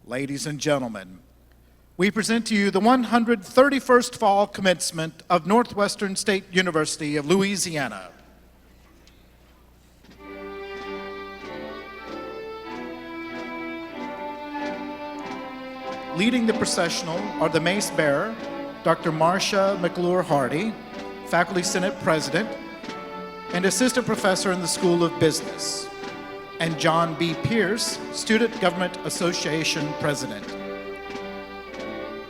Ladies and gentlemen, we present to you the 131st Fall Commencement of Northwestern State University of Louisiana. Leading the processional are the mace bearer, Dr. Marcia McClure-Hardy, Faculty Senate President and Assistant Professor in the School of Business, and John B. Pierce, Student Government Association President.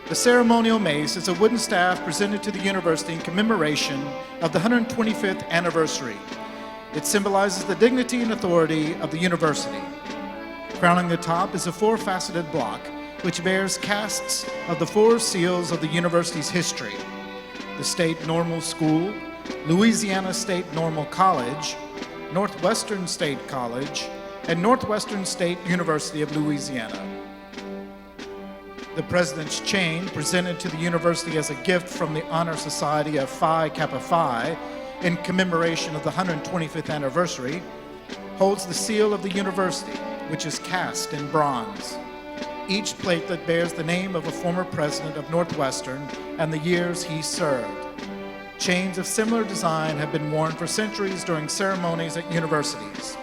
The ceremonial mace is a wooden staff presented to the university in commemoration of the 125th anniversary. It symbolizes the dignity and authority of the university. Crowning the top is a four-faceted block which bears casts of the four seals of the university's history: the State Normal School, Louisiana State Normal College, Northwestern State College, and Northwestern State University of Louisiana. The President's chain, presented to the university as a gift from the Honor Society of Phi Kappa Phi in commemoration of the 125th anniversary, holds the seal of the university, which is cast in bronze. Each platelet bears the name of a former president of Northwestern and the years he served. Chains of similar design have been worn for centuries during ceremonies at universities.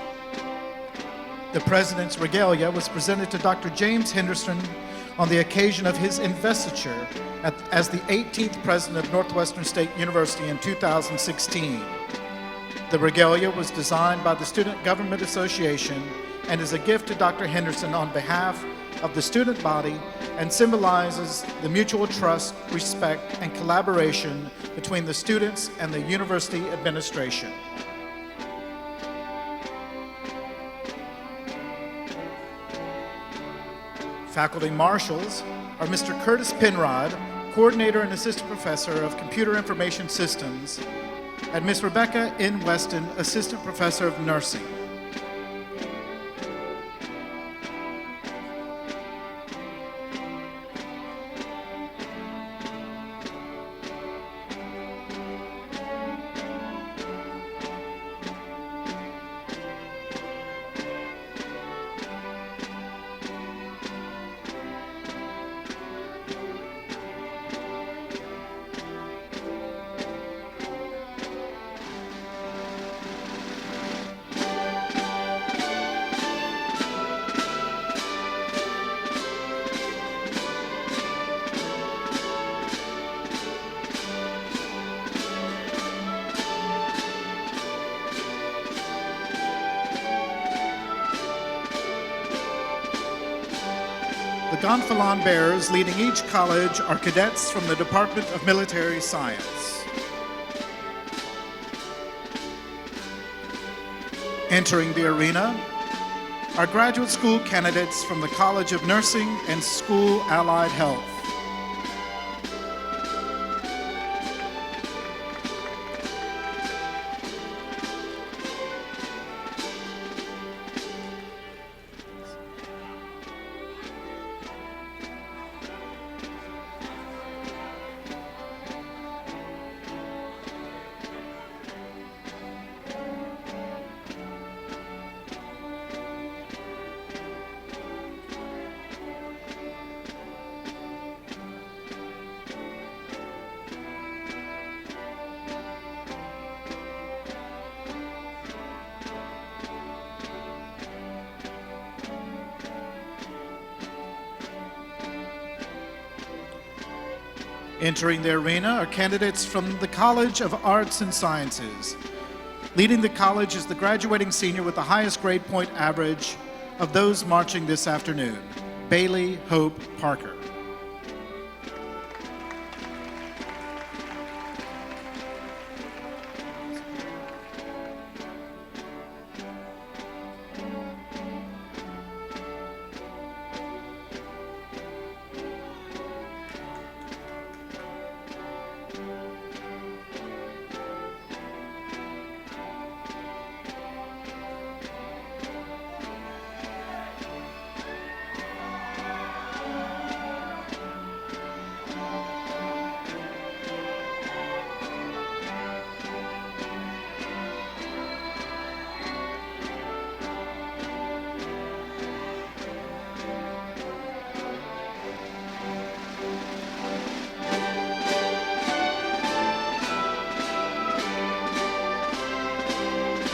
The President's regalia was presented to Dr. James Henderson on the occasion of his investiture as the 18th President of Northwestern State University in 2016. The regalia was designed by the Student Government Association and is a gift to Dr. Henderson on behalf of the student body and symbolizes the mutual trust, respect, and collaboration between the students and the university administration. Faculty marshals are Mr. Curtis Penrod, Coordinator and Assistant Professor of Computer Information Systems, and Ms. Rebecca N. Weston, Assistant Professor of Nursing. The gonfalon bearers leading each college are cadets from the Department of Military Science. Entering the arena are graduate school candidates from the College of Nursing and School Allied Health. Entering the arena are candidates from the College of Arts and Sciences. Leading the college is the graduating senior with the highest grade point average of those marching this afternoon, Bailey Hope Parker.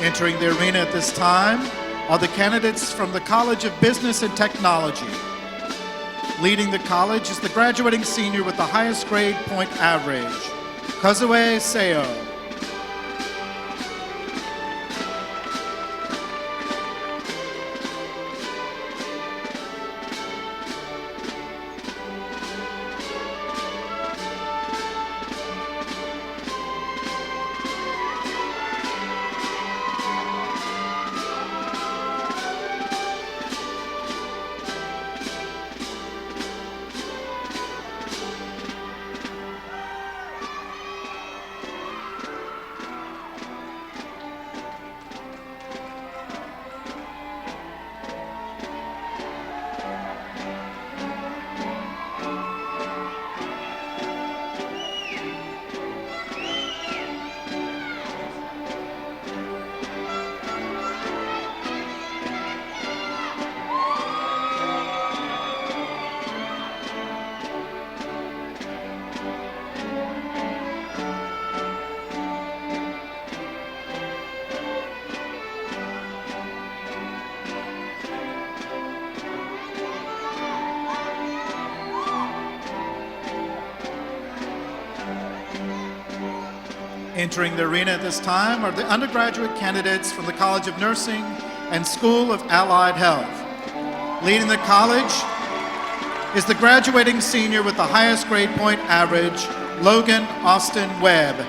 Entering the arena at this time are the candidates from the College of Business and Technology. Leading the college is the graduating senior with the highest grade point average, Kozue Seo. Entering the arena at this time are the undergraduate candidates from the College of Nursing and School of Allied Health. Leading the college is the graduating senior with the highest grade point average, Logan Austin Webb.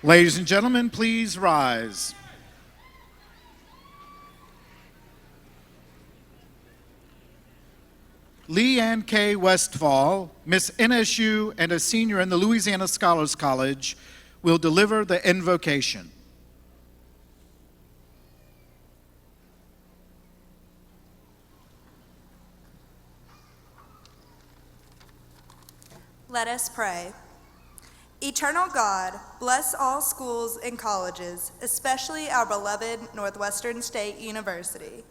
Ladies and gentlemen, please rise. Leanne K. Westfall, Miss NSU and a senior in the Louisiana Scholars College, will deliver the invocation. Let us pray. Eternal God, bless all schools and colleges, especially our beloved Northwestern State University.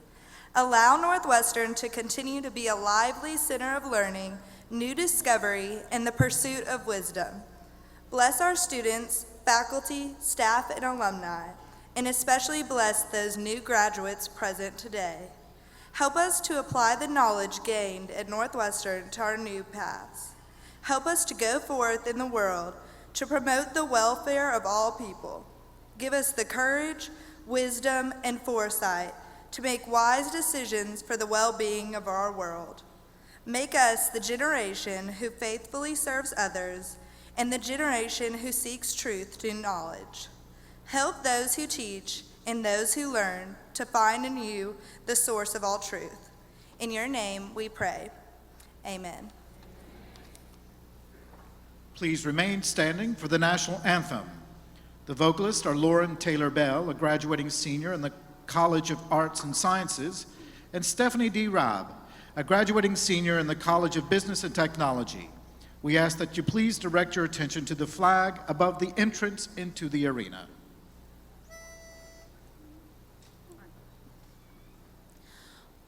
Allow Northwestern to continue to be a lively center of learning, new discovery, and the pursuit of wisdom. Bless our students, faculty, staff, and alumni, and especially bless those new graduates present today. Help us to apply the knowledge gained at Northwestern to our new paths. Help us to go forth in the world to promote the welfare of all people. Give us the courage, wisdom, and foresight to make wise decisions for the well-being of our world. Make us the generation who faithfully serves others and the generation who seeks truth through knowledge. Help those who teach and those who learn to find in you the source of all truth. In your name we pray. Amen. Please remain standing for the national anthem. The vocalists are Lauren Taylor Bell, a graduating senior in the College of Arts and Sciences, and Stephanie D. Raab, a graduating senior in the College of Business and Technology. We ask that you please direct your attention to the flag above the entrance into the arena.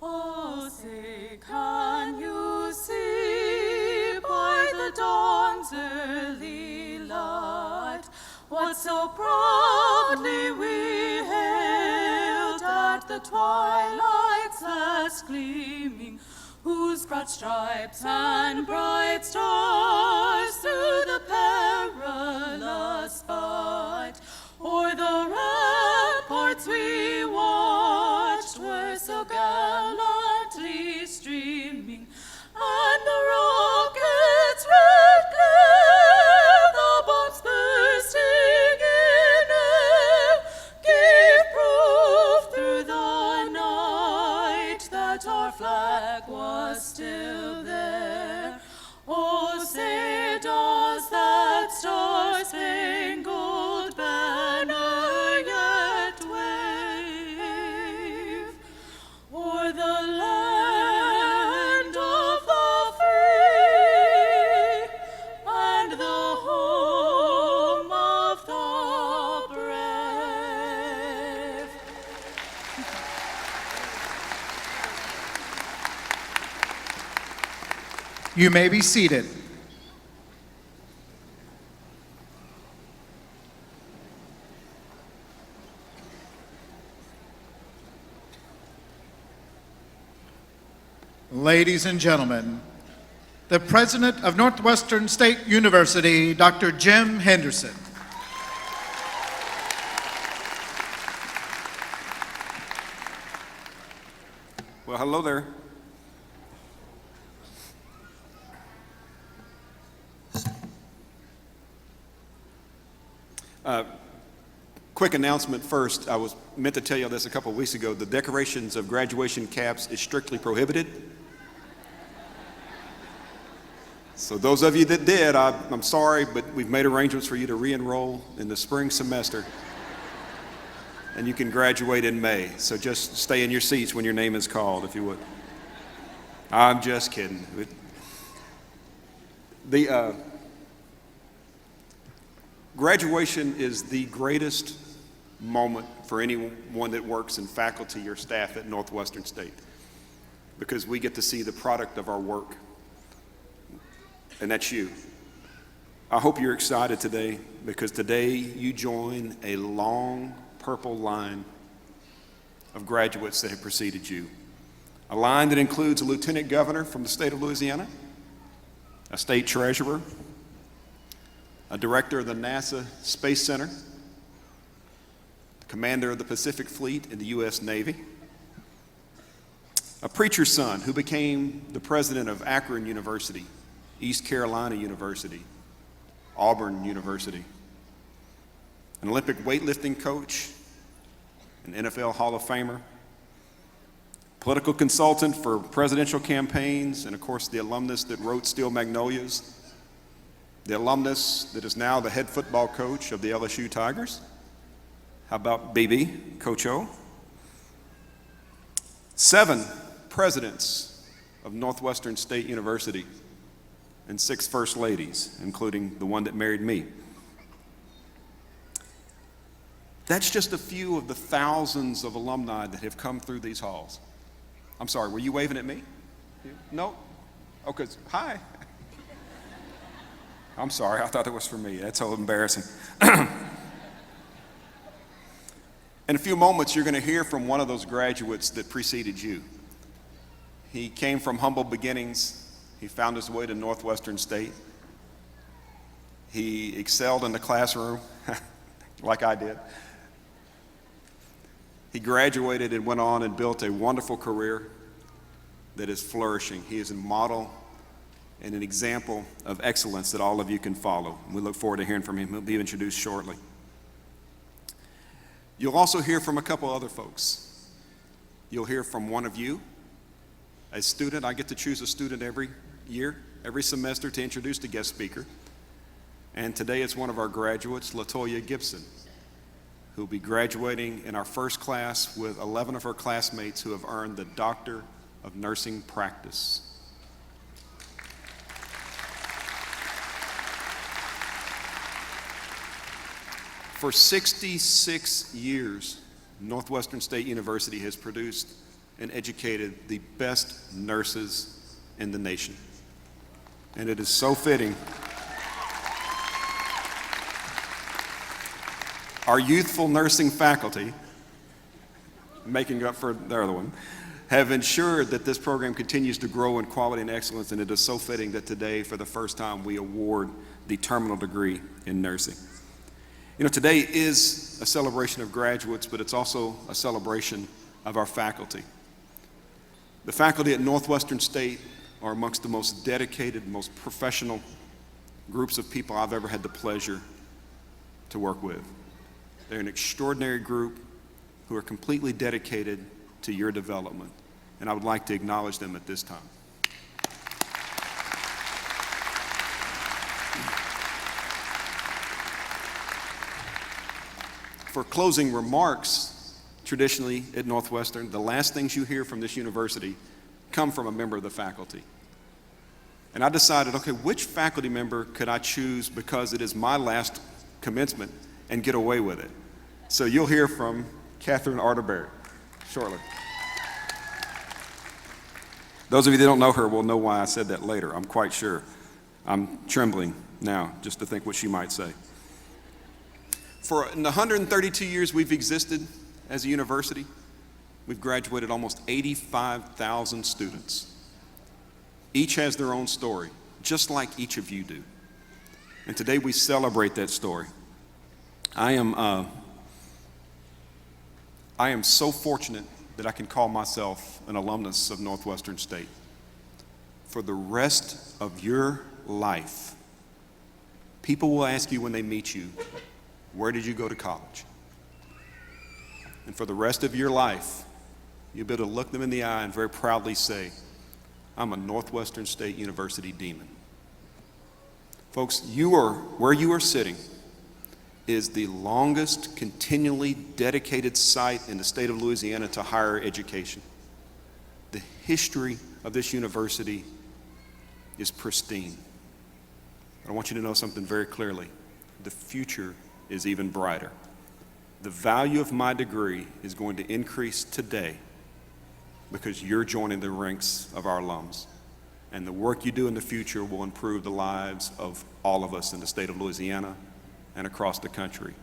Oh, say, can you see by the dawn's early light what so proudly we hailed at the twilight's last gleaming, whose broad stripes and bright stars through the perilous fight o'er the ramparts we watched were so gallantly streaming, and the rockets' red glare, the bombs bursting in air, gave proof through the night that our flag was still there. Oh, say, does that star-spangled banner yet wave o'er the land of the free and the home of the brave? You may be seated. Ladies and gentlemen, the President of Northwestern State University, Dr. Jim Henderson. Well, hello there. Quick announcement first. I was meant to tell you this a couple of weeks ago. The decorations of graduation caps is strictly prohibited. So those of you that did, I'm sorry, but we've made arrangements for you to re-enroll in the spring semester. And you can graduate in May. So just stay in your seats when your name is called, if you would. I'm just kidding. The graduation is the greatest moment for anyone that works in faculty or staff at Northwestern State, because we get to see the product of our work, and that's you. I hope you're excited today, because today you join a long purple line of graduates that have preceded you. A line that includes a lieutenant governor from the state of Louisiana, a state treasurer, a director of the NASA Space Center, commander of the Pacific Fleet in the U.S. Navy, a preacher's son who became the president of Akron University, East Carolina University, Auburn University, an Olympic weightlifting coach, an NFL Hall of Famer, political consultant for presidential campaigns, and of course the alumnus that wrote Steel Magnolias, the alumnus that is now the head football coach of the LSU Tigers. How about BB, Coach O? 7 presidents of Northwestern State University and 6 first ladies, including the one that married me. That's just a few of the thousands of alumni that have come through these halls. I'm sorry, were you waving at me? No? Oh, 'cause, hi. I'm sorry, I thought it was for me. That's so embarrassing. In a few moments, you're going to hear from one of those graduates that preceded you. He came from humble beginnings. He found his way to Northwestern State. He excelled in the classroom, like I did. He graduated and went on and built a wonderful career that is flourishing. He is a model and an example of excellence that all of you can follow. We look forward to hearing from him. He'll be introduced shortly. You'll also hear from a couple other folks You'll hear from one of you. A student, I get to choose a student every year, every semester to introduce the guest speaker. And today it's one of our graduates, LaToya Gibson, who will be graduating in our first class with 11 of her classmates who have earned the Doctor of Nursing Practice. For 66 years, Northwestern State University has produced and educated the best nurses in the nation. And it is so fitting. Our youthful nursing faculty, making up for the other one, have ensured that this program continues to grow in quality and excellence, and it is so fitting that today, for the first time, we award the terminal degree in nursing. You know, today is a celebration of graduates, but it's also a celebration of our faculty. The faculty at Northwestern State are amongst the most dedicated, most professional groups of people I've ever had the pleasure to work with. They're an extraordinary group who are completely dedicated to your development, and I would like to acknowledge them at this time. For closing remarks, traditionally at Northwestern, the last things you hear from this university come from a member of the faculty. And I decided, okay, which faculty member could I choose because it is my last commencement and get away with it? So you'll hear from Catherine Arterberry shortly. Those of you that don't know her will know why I said that later, I'm quite sure. I'm trembling now just to think what she might say. In the 132 years we've existed as a university, we've graduated almost 85,000 students. Each has their own story, just like each of you do. And today we celebrate that story. I am so fortunate that I can call myself an alumnus of Northwestern State. For the rest of your life, people will ask you when they meet you, where did you go to college? And for the rest of your life, you'll be able to look them in the eye and very proudly say, I'm a Northwestern State University demon. Folks, where you are sitting is the longest continually dedicated site in the state of Louisiana to higher education. The history of this university is pristine. But I want you to know something very clearly. The future is even brighter. The value of my degree is going to increase today because you're joining the ranks of our alums. And the work you do in the future will improve the lives of all of us in the state of Louisiana and across the country.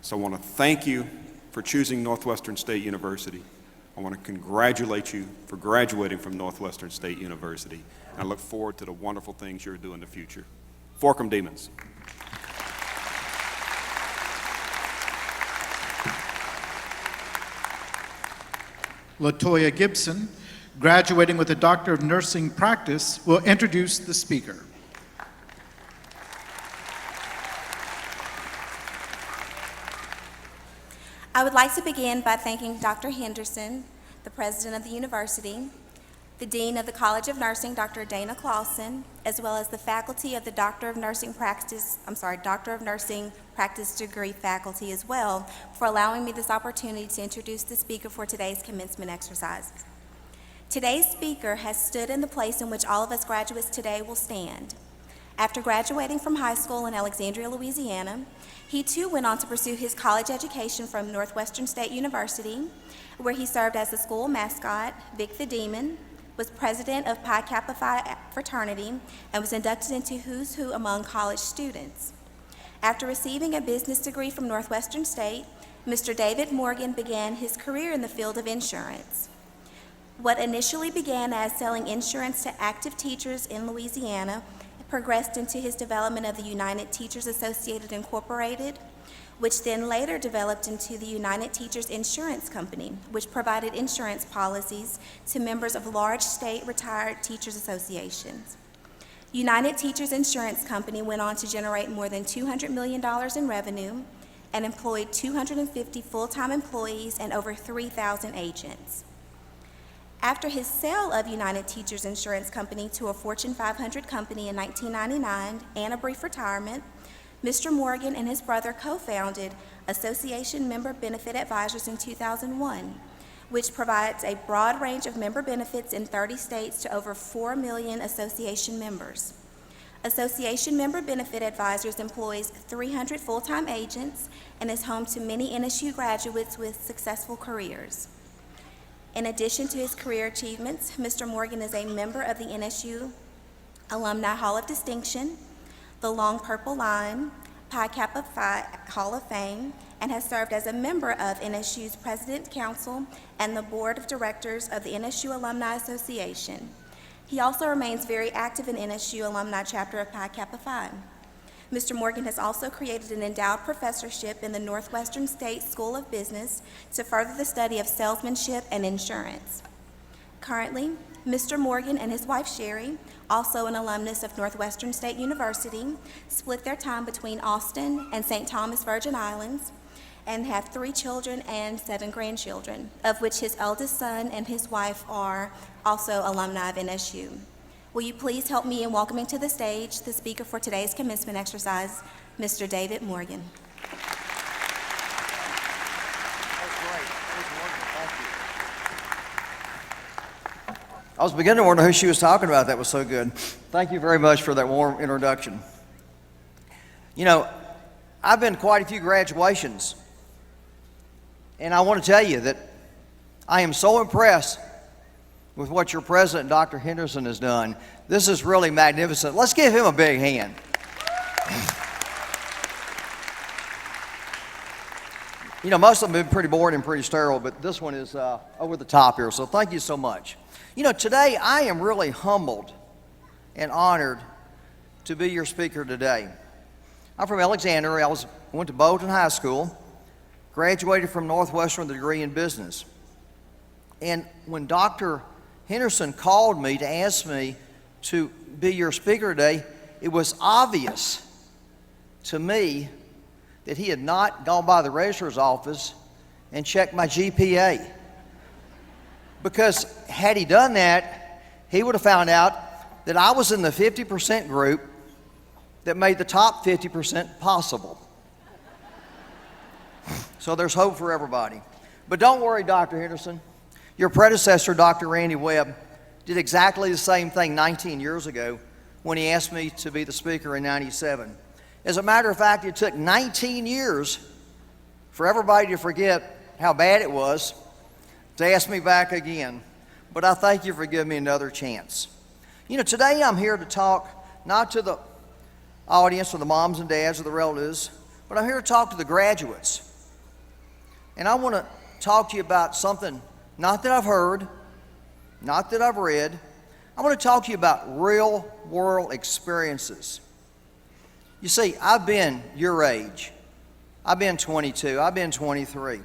So I want to thank you for choosing Northwestern State University. I want to congratulate you for graduating from Northwestern State University. And I look forward to the wonderful things you'll do in the future. Fork 'em Demons. LaToya Gibson, graduating with a Doctor of Nursing Practice, will introduce the speaker. I would like to begin by thanking Dr. Henderson, the president of the university, the dean of the College of Nursing, Dr. Dana Clausen, as well as the faculty of the Doctor of Nursing Practice degree faculty as well, for allowing me this opportunity to introduce the speaker for today's commencement exercises. Today's speaker has stood in the place in which all of us graduates today will stand. After graduating from high school in Alexandria, Louisiana, he too went on to pursue his college education from Northwestern State University, where he served as the school mascot, Vic the Demon, was president of Pi Kappa Phi fraternity, and was inducted into Who's Who among college students. After receiving a business degree from Northwestern State, Mr. David Morgan began his career in the field of insurance. What initially began as selling insurance to active teachers in Louisiana progressed into his development of the United Teachers Associated Incorporated, which then later developed into the United Teachers Insurance Company, which provided insurance policies to members of large state retired teachers associations. United Teachers Insurance Company went on to generate more than $200 million in revenue and employed 250 full-time employees and over 3,000 agents. After his sale of United Teachers Insurance Company to a Fortune 500 company in 1999 and a brief retirement, Mr. Morgan and his brother co-founded Association Member Benefit Advisors in 2001, which provides a broad range of member benefits in 30 states to over 4 million association members. Association Member Benefit Advisors employs 300 full-time agents and is home to many NSU graduates with successful careers. In addition to his career achievements, Mr. Morgan is a member of the NSU Alumni Hall of Distinction, the Long Purple Line, Pi Kappa Phi Hall of Fame, and has served as a member of NSU's President Council and the Board of Directors of the NSU Alumni Association. He also remains very active in NSU Alumni Chapter of Pi Kappa Phi. Mr. Morgan has also created an endowed professorship in the Northwestern State School of Business to further the study of salesmanship and insurance. Currently, Mr. Morgan and his wife Sherry, also an alumnus of Northwestern State University, split their time between Austin and St. Thomas Virgin Islands and have 3 children and 7 grandchildren, of which his eldest son and his wife are also alumni of NSU. Will you please help me in welcoming to the stage the speaker for today's commencement exercise, Mr. David Morgan. That was great. That was wonderful. Thank you. I was beginning to wonder who she was talking about. That was so good. Thank you very much for that warm introduction. You know, I've been to quite a few graduations, and I want to tell you that I am so impressed with what your president, Dr. Henderson, has done. This is really magnificent. Let's give him a big hand. You know, most of them have been pretty boring and pretty sterile, but this one is over the top here, so thank you so much. You know, today I am really humbled and honored to be your speaker today. I'm from Alexandria. I went to Bolton High School, graduated from Northwestern with a degree in business. And when Dr. Henderson called me to ask me to be your speaker today, it was obvious to me that he had not gone by the registrar's office and checked my GPA. Because had he done that, he would have found out that I was in the 50% group that made the top 50% possible. So there's hope for everybody. But don't worry, Dr. Henderson. Your predecessor, Dr. Randy Webb, did exactly the same thing 19 years ago when he asked me to be the speaker in '97. As a matter of fact, it took 19 years for everybody to forget how bad it was to ask me back again. But I thank you for giving me another chance. You know, today I'm here to talk not to the audience or the moms and dads or the relatives, but I'm here to talk to the graduates. And I want to talk to you about something not that I've heard, not that I've read. I want to talk to you about real world experiences. You see, I've been your age. I've been 22. I've been 23.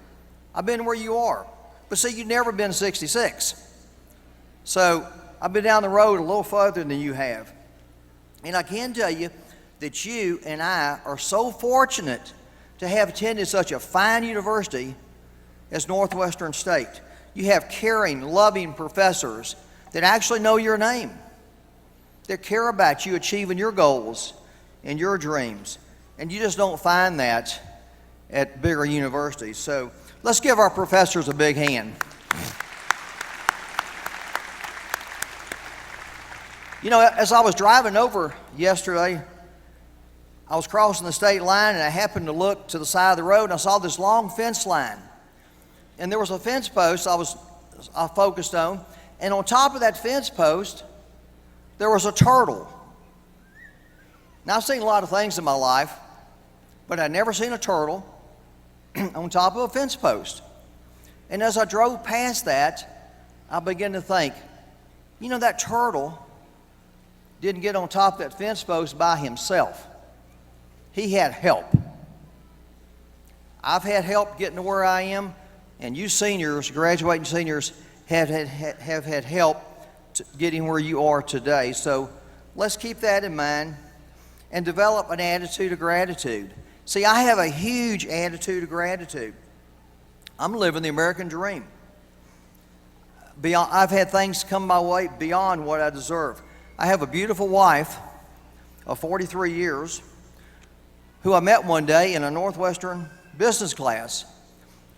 I've been where you are. But see, you've never been 66. So I've been down the road a little further than you have. And I can tell you that you and I are so fortunate to have attended such a fine university as Northwestern State. You have caring, loving professors that actually know your name, that care about you achieving your goals and your dreams. And you just don't find that at bigger universities. So let's give our professors a big hand. You know, as I was driving over yesterday, I was crossing the state line and I happened to look to the side of the road and I saw this long fence line. And there was a fence post I focused on, and on top of that fence post, there was a turtle. Now, I've seen a lot of things in my life, but I'd never seen a turtle on top of a fence post. And as I drove past that, I began to think, you know, that turtle didn't get on top of that fence post by himself. He had help. I've had help getting to where I am, and you seniors, graduating seniors, have had help to getting where you are today. So let's keep that in mind and develop an attitude of gratitude. See, I have a huge attitude of gratitude. I'm living the American dream. I've had things come my way beyond what I deserve. I have a beautiful wife of 43 years who I met one day in a Northwestern business class.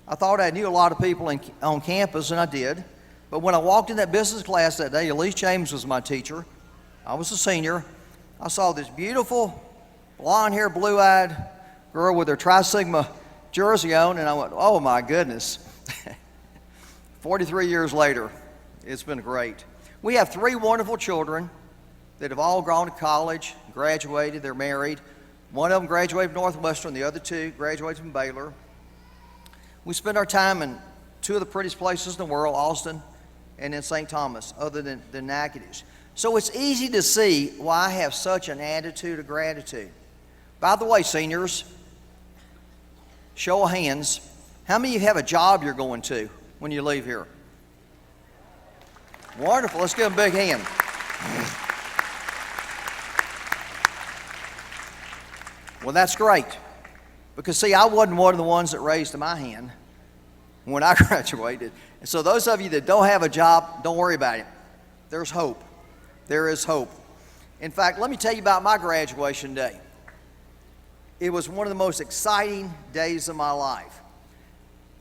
I thought I knew a lot of people on campus, and I did. But when I walked in that business class that day, Elise James was my teacher. I was a senior. I saw this beautiful, blonde-haired, blue-eyed girl with her Tri Sigma jersey on, and I went, oh my goodness. 43 years later, it's been great. We have 3 wonderful children that have all gone to college, graduated, they're married. One of them graduated from Northwestern, the other 2 graduated from Baylor. We spend our time in 2 of the prettiest places in the world, Austin and in St. Thomas, other than Natchitoches. So it's easy to see why I have such an attitude of gratitude. By the way, seniors, show of hands, how many of you have a job you're going to when you leave here? Wonderful. Let's give them a big hand. Well, that's great. Because, see, I wasn't one of the ones that raised my hand when I graduated. And so those of you that don't have a job, don't worry about it. There's hope. There is hope. In fact, let me tell you about my graduation day. It was one of the most exciting days of my life.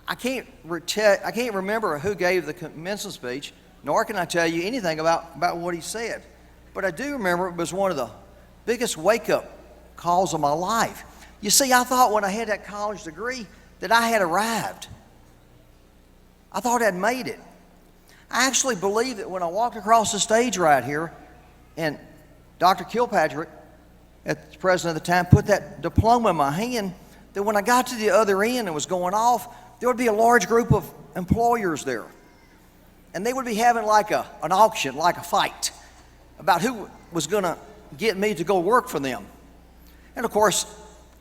I can't remember who gave the commencement speech, nor can I tell you anything about what he said. But I do remember it was one of the biggest wake-up calls of my life. You see, I thought when I had that college degree that I had arrived. I thought I'd made it. I actually believe that when I walked across the stage right here, and Dr. Kilpatrick, at the president at the time, put that diploma in my hand, that when I got to the other end and was going off, there would be a large group of employers there. And they would be having like an auction, like a fight, about who was going to get me to go work for them. And of course,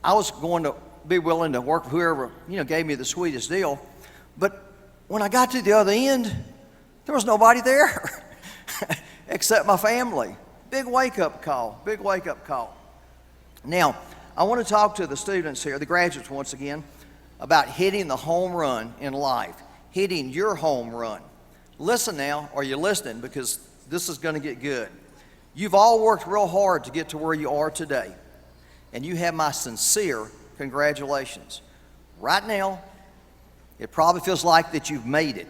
I was going to be willing to work for whoever, gave me the sweetest deal. But when I got to the other end, there was nobody there except my family. Big wake-up call, big wake-up call. Now, I want to talk to the students here, the graduates once again, about hitting the home run in life, hitting your home run. Listen now, are you listening? Because this is going to get good. You've all worked real hard to get to where you are today, and you have my sincere congratulations. Right now, it probably feels like that you've made it,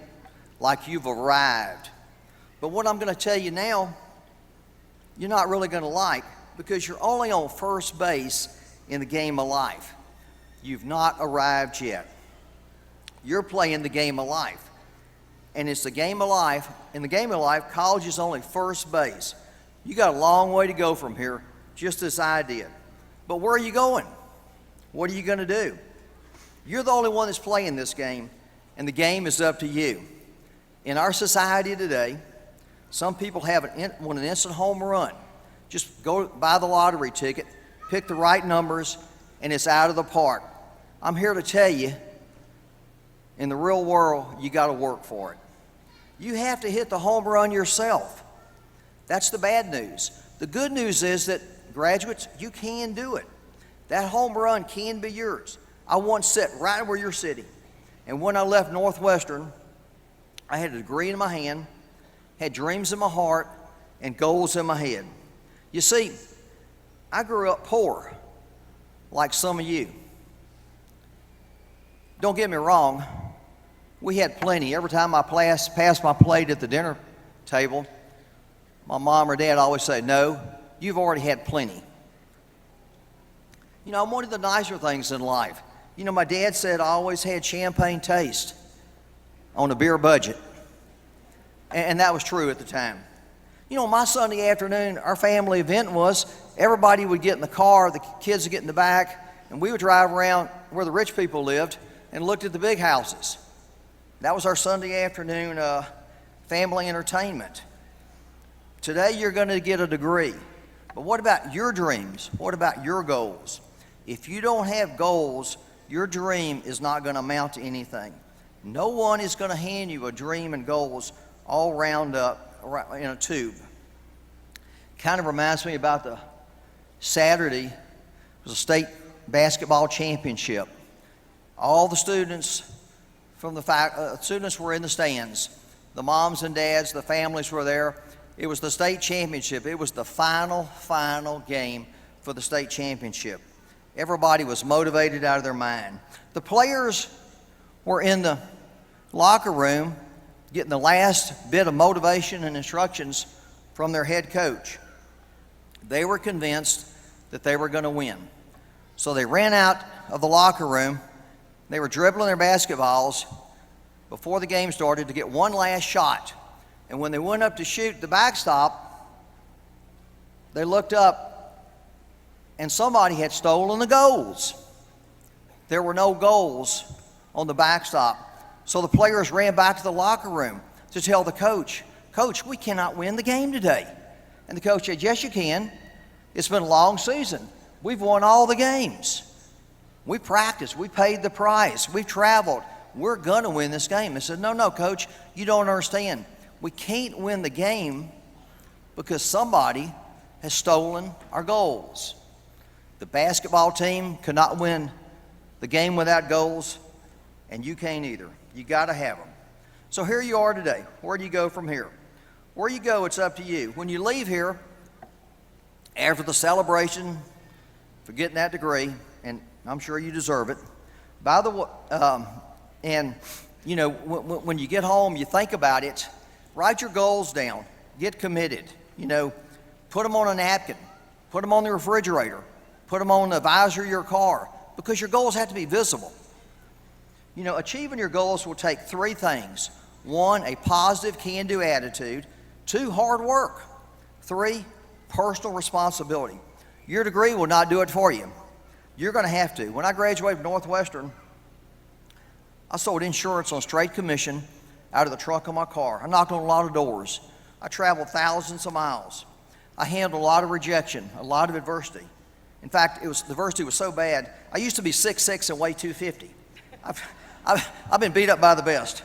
like you've arrived. But what I'm going to tell you now, you're not really going to like, because you're only on first base in the game of life. You've not arrived yet. You're playing the game of life. And it's the game of life. In the game of life, college is only first base. You got a long way to go from here, just as I did. But where are you going? What are you going to do? You're the only one that's playing this game, and the game is up to you. In our society today, some people want an instant home run. Just go buy the lottery ticket, pick the right numbers, and it's out of the park. I'm here to tell you, in the real world, you got to work for it. You have to hit the home run yourself. That's the bad news. The good news is that, graduates, you can do it. That home run can be yours. I once sat right where you're sitting, and when I left Northwestern, I had a degree in my hand, had dreams in my heart, and goals in my head. You see, I grew up poor, like some of you. Don't get me wrong, we had plenty. Every time I passed my plate at the dinner table, my mom or dad always say, no, you've already had plenty. One of the nicer things in life, my dad said I always had champagne taste on a beer budget. And that was true at the time. My Sunday afternoon, our family event was everybody would get in the car, the kids would get in the back, and we would drive around where the rich people lived and looked at the big houses. That was our Sunday afternoon family entertainment. Today, you're going to get a degree. But what about your dreams? What about your goals? If you don't have goals, your dream is not going to amount to anything. No one is going to hand you a dream and goals all round up in a tube. Kind of reminds me about the Saturday, it was a state basketball championship. All the students from students were in the stands, The moms and dads, the families were there. It was the state championship. It was the final game for the state championship. Everybody was motivated out of their mind. The players were in the locker room getting the last bit of motivation and instructions from their head coach. They were convinced that they were going to win. So they ran out of the locker room. They were dribbling their basketballs before the game started to get one last shot. And when they went up to shoot the backstop, they looked up and somebody had stolen the goals. There were no goals on the backstop. So the players ran back to the locker room to tell the coach, "Coach, we cannot win the game today." And the coach said, "Yes, you can. It's been a long season. We've won all the games. We practiced. We paid the price. We've traveled. We're going to win this game." I said, No, Coach, you don't understand. We can't win the game because somebody has stolen our goals. The basketball team could not win the game without goals, and you can't either. You got to have them. So here you are today. Where do you go from here? Where you go, it's up to you. When you leave here, after the celebration for getting that degree, and I'm sure you deserve it, by the way, and you know, when you get home, you think about it, write your goals down, get committed, you know, put them on a napkin, put them on the refrigerator, put them on the visor of your car, because your goals have to be visible. You know, achieving your goals will take three things. 1, a positive can-do attitude. 2, hard work. 3, personal responsibility. Your degree will not do it for you. You're going to have to. When I graduated from Northwestern, I sold insurance on straight commission out of the trunk of my car. I knocked on a lot of doors. I traveled thousands of miles. I handled a lot of rejection, a lot of adversity. In fact, the adversity was so bad, I used to be 6'6" and weigh 250. I've been beat up by the best.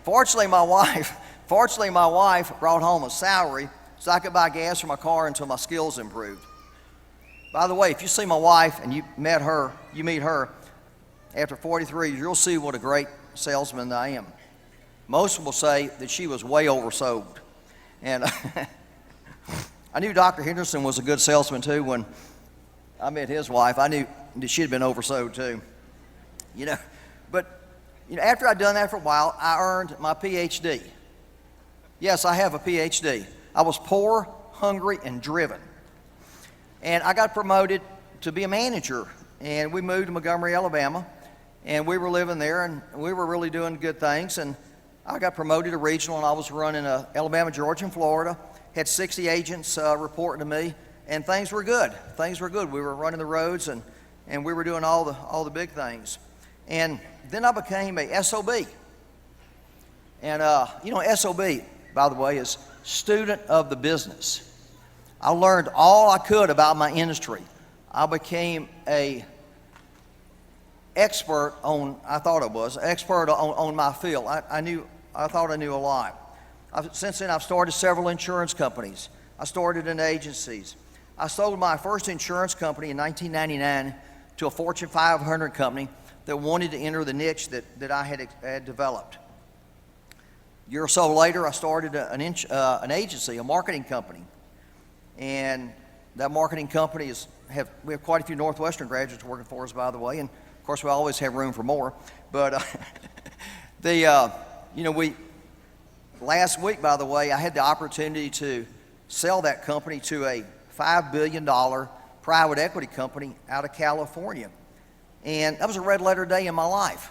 Fortunately, my wife brought home a salary so I could buy gas for my car until my skills improved. By the way, if you see my wife and you meet her after 43 years, you'll see what a great salesman I am. Most will say that she was way oversold. And I knew Dr. Henderson was a good salesman too. When I met his wife, I knew that she had been oversold too. You know, but you know, after I'd done that for a while, I earned my PhD. Yes, I have a PhD. I was poor, hungry, and driven. And I got promoted to be a manager, and we moved to Montgomery, Alabama, and we were living there, and we were really doing good things. And I got promoted to regional, and I was running Alabama, Georgia, and Florida. Had 60 agents reporting to me, and things were good. Things were good. We were running the roads, and we were doing all the big things. And then I became a SOB. And you know, SOB, by the way, is student of the business. I learned all I could about my industry. I became a expert on, I thought I was, expert on my field. I thought I knew a lot. Since then, I've started several insurance companies. I started in agencies. I sold my first insurance company in 1999 to a Fortune 500 company that wanted to enter the niche that I had developed. A year or so later, I started an agency, a marketing company. And that marketing company we have quite a few Northwestern graduates working for us, by the way, and of course we always have room for more. But last week, by the way, I had the opportunity to sell that company to a $5 billion private equity company out of California. And that was a red letter day in my life.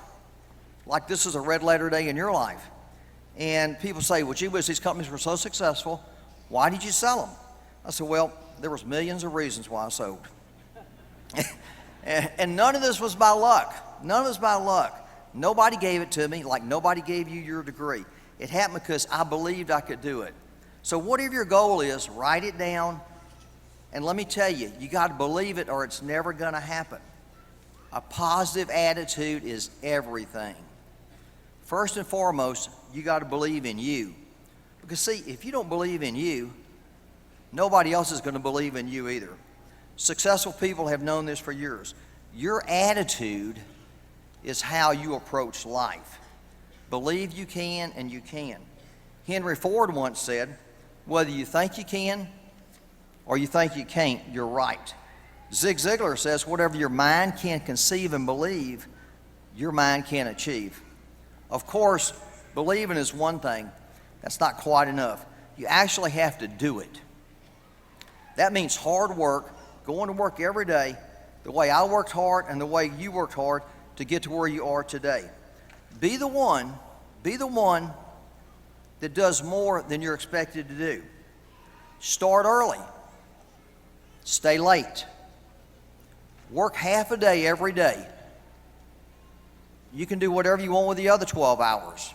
Like this is a red letter day in your life. And people say, well, gee whiz, these companies were so successful, why did you sell them? I said, well, there was millions of reasons why I sold. And none of this was by luck. None of this by luck. Nobody gave it to me like nobody gave you your degree. It happened because I believed I could do it. So whatever your goal is, write it down. And let me tell you, you got to believe it or it's never going to happen. A positive attitude is everything. First and foremost, you got to believe in you. Because see, if you don't believe in you, nobody else is going to believe in you either. Successful people have known this for years. Your attitude is how you approach life. Believe you can, and you can. Henry Ford once said, whether you think you can or you think you can't, you're right. Zig Ziglar says, whatever your mind can conceive and believe, your mind can achieve. Of course, believing is one thing. That's not quite enough. You actually have to do it. That means hard work, going to work every day, the way I worked hard and the way you worked hard to get to where you are today. Be the one that does more than you're expected to do. Start early. Stay late. Work half a day every day. You can do whatever you want with the other 12 hours.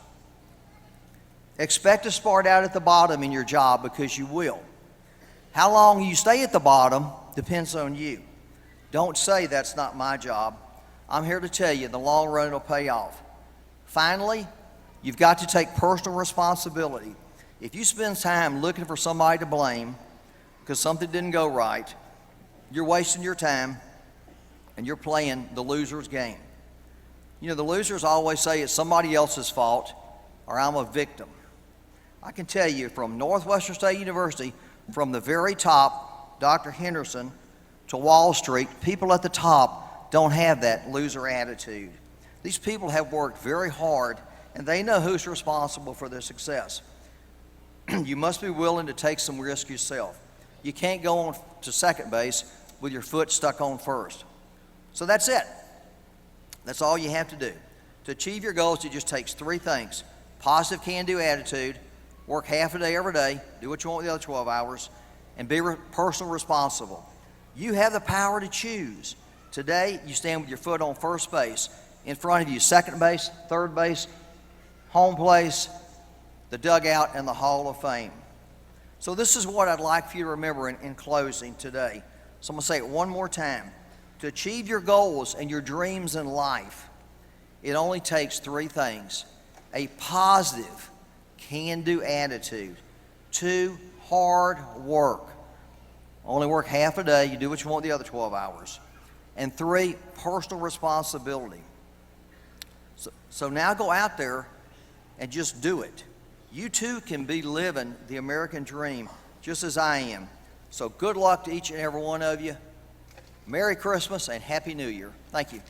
Expect to start out at the bottom in your job, because you will. How long you stay at the bottom depends on you. Don't say that's not my job. I'm here to tell you, in the long run, it'll pay off. Finally, you've got to take personal responsibility. If you spend time looking for somebody to blame because something didn't go right, you're wasting your time and you're playing the loser's game. You know, the losers always say it's somebody else's fault or I'm a victim. I can tell you from Northwestern State University, from the very top, Dr. Henderson, to Wall Street, people at the top don't have that loser attitude. These people have worked very hard, and they know who's responsible for their success. You must be willing to take some risk yourself. You can't go on to second base with your foot stuck on first. So that's it. That's all you have to do. To achieve your goals, it just takes three things: positive can-do attitude, work half a day every day, do what you want with the other 12 hours, and be personally responsible. You have the power to choose. Today, you stand with your foot on first base. In front of you, second base, third base, home place, the dugout, and the Hall of Fame. So this is what I'd like for you to remember in closing today. So I'm going to say it one more time. To achieve your goals and your dreams in life, it only takes three things: a positive, can-do attitude, 2, hard work. Only work half a day, you do what you want the other 12 hours. And 3, personal responsibility. So now go out there and just do it. You too can be living the American dream just as I am. So good luck to each and every one of you. Merry Christmas and Happy New Year. Thank you.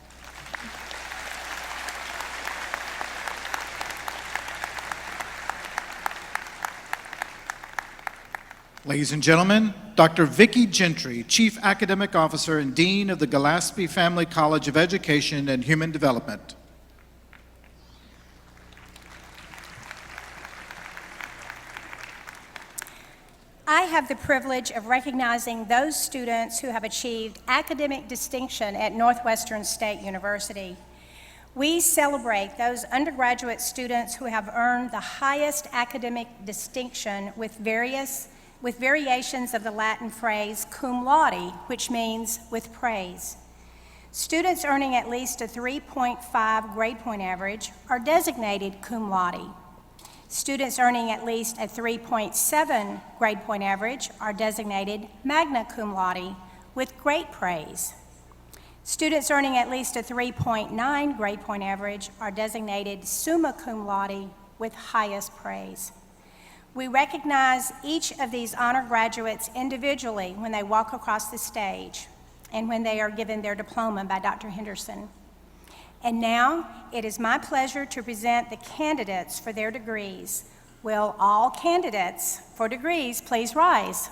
Ladies and gentlemen, Dr. Vicki Gentry, Chief Academic Officer and Dean of the Gillespie Family College of Education and Human Development. I have the privilege of recognizing those students who have achieved academic distinction at Northwestern State University. We celebrate those undergraduate students who have earned the highest academic distinction with variations of the Latin phrase cum laude, which means with praise. Students earning at least a 3.5 grade point average are designated cum laude. Students earning at least a 3.7 grade point average are designated magna cum laude with great praise. Students earning at least a 3.9 grade point average are designated summa cum laude with highest praise. We recognize each of these honor graduates individually when they walk across the stage and when they are given their diploma by Dr. Henderson. And now, it is my pleasure to present the candidates for their degrees. Will all candidates for degrees please rise?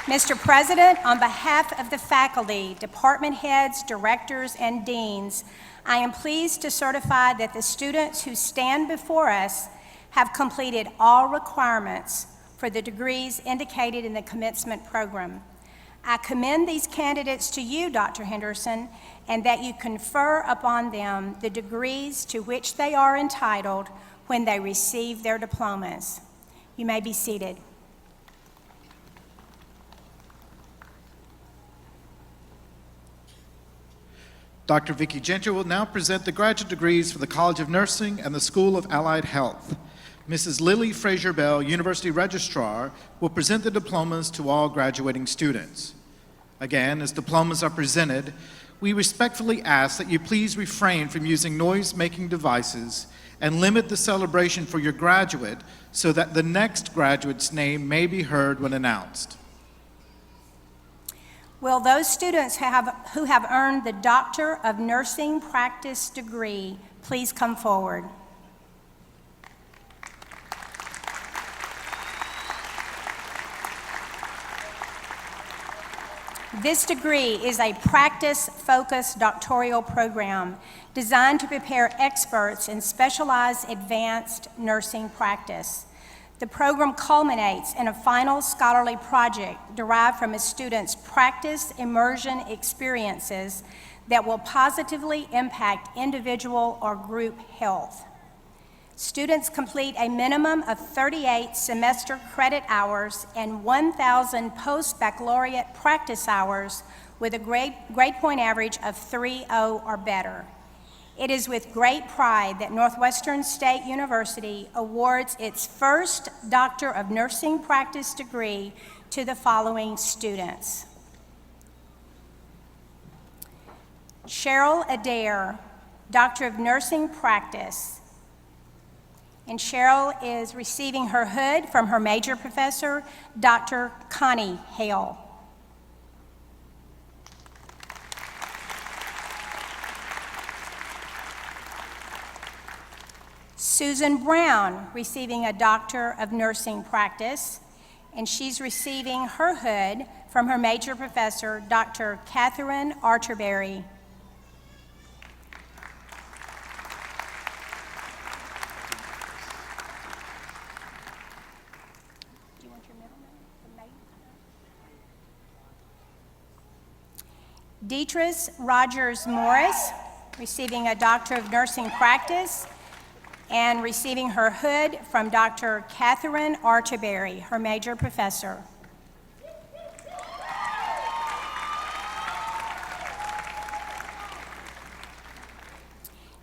Mr. President, on behalf of the faculty, department heads, directors, and deans, I am pleased to certify that the students who stand before us have completed all requirements for the degrees indicated in the commencement program. I commend these candidates to you, Dr. Henderson, and that you confer upon them the degrees to which they are entitled when they receive their diplomas. You may be seated. Dr. Vicki Gentry will now present the graduate degrees for the College of Nursing and the School of Allied Health. Mrs. Lily Fraser Bell, University Registrar, will present the diplomas to all graduating students. Again, as diplomas are presented, we respectfully ask that you please refrain from using noise-making devices and limit the celebration for your graduate so that the next graduate's name may be heard when announced. Will those students who have earned the Doctor of Nursing Practice degree please come forward? This degree is a practice-focused doctoral program designed to prepare experts in specialized advanced nursing practice. The program culminates in a final scholarly project derived from a student's practice immersion experiences that will positively impact individual or group health. Students complete a minimum of 38 semester credit hours and 1,000 post-baccalaureate practice hours with a grade point average of 3.0 or better. It is with great pride that Northwestern State University awards its first Doctor of Nursing Practice degree to the following students. Cheryl Adair, Doctor of Nursing Practice. And Cheryl is receiving her hood from her major professor, Dr. Connie Hale. Susan Brown, receiving a Doctor of Nursing Practice, and she's receiving her hood from her major professor, Dr. Catherine Arterberry. Deatrice Rogers Morris, receiving a Doctor of Nursing Practice and receiving her hood from Dr. Catherine Arterberry, her major professor.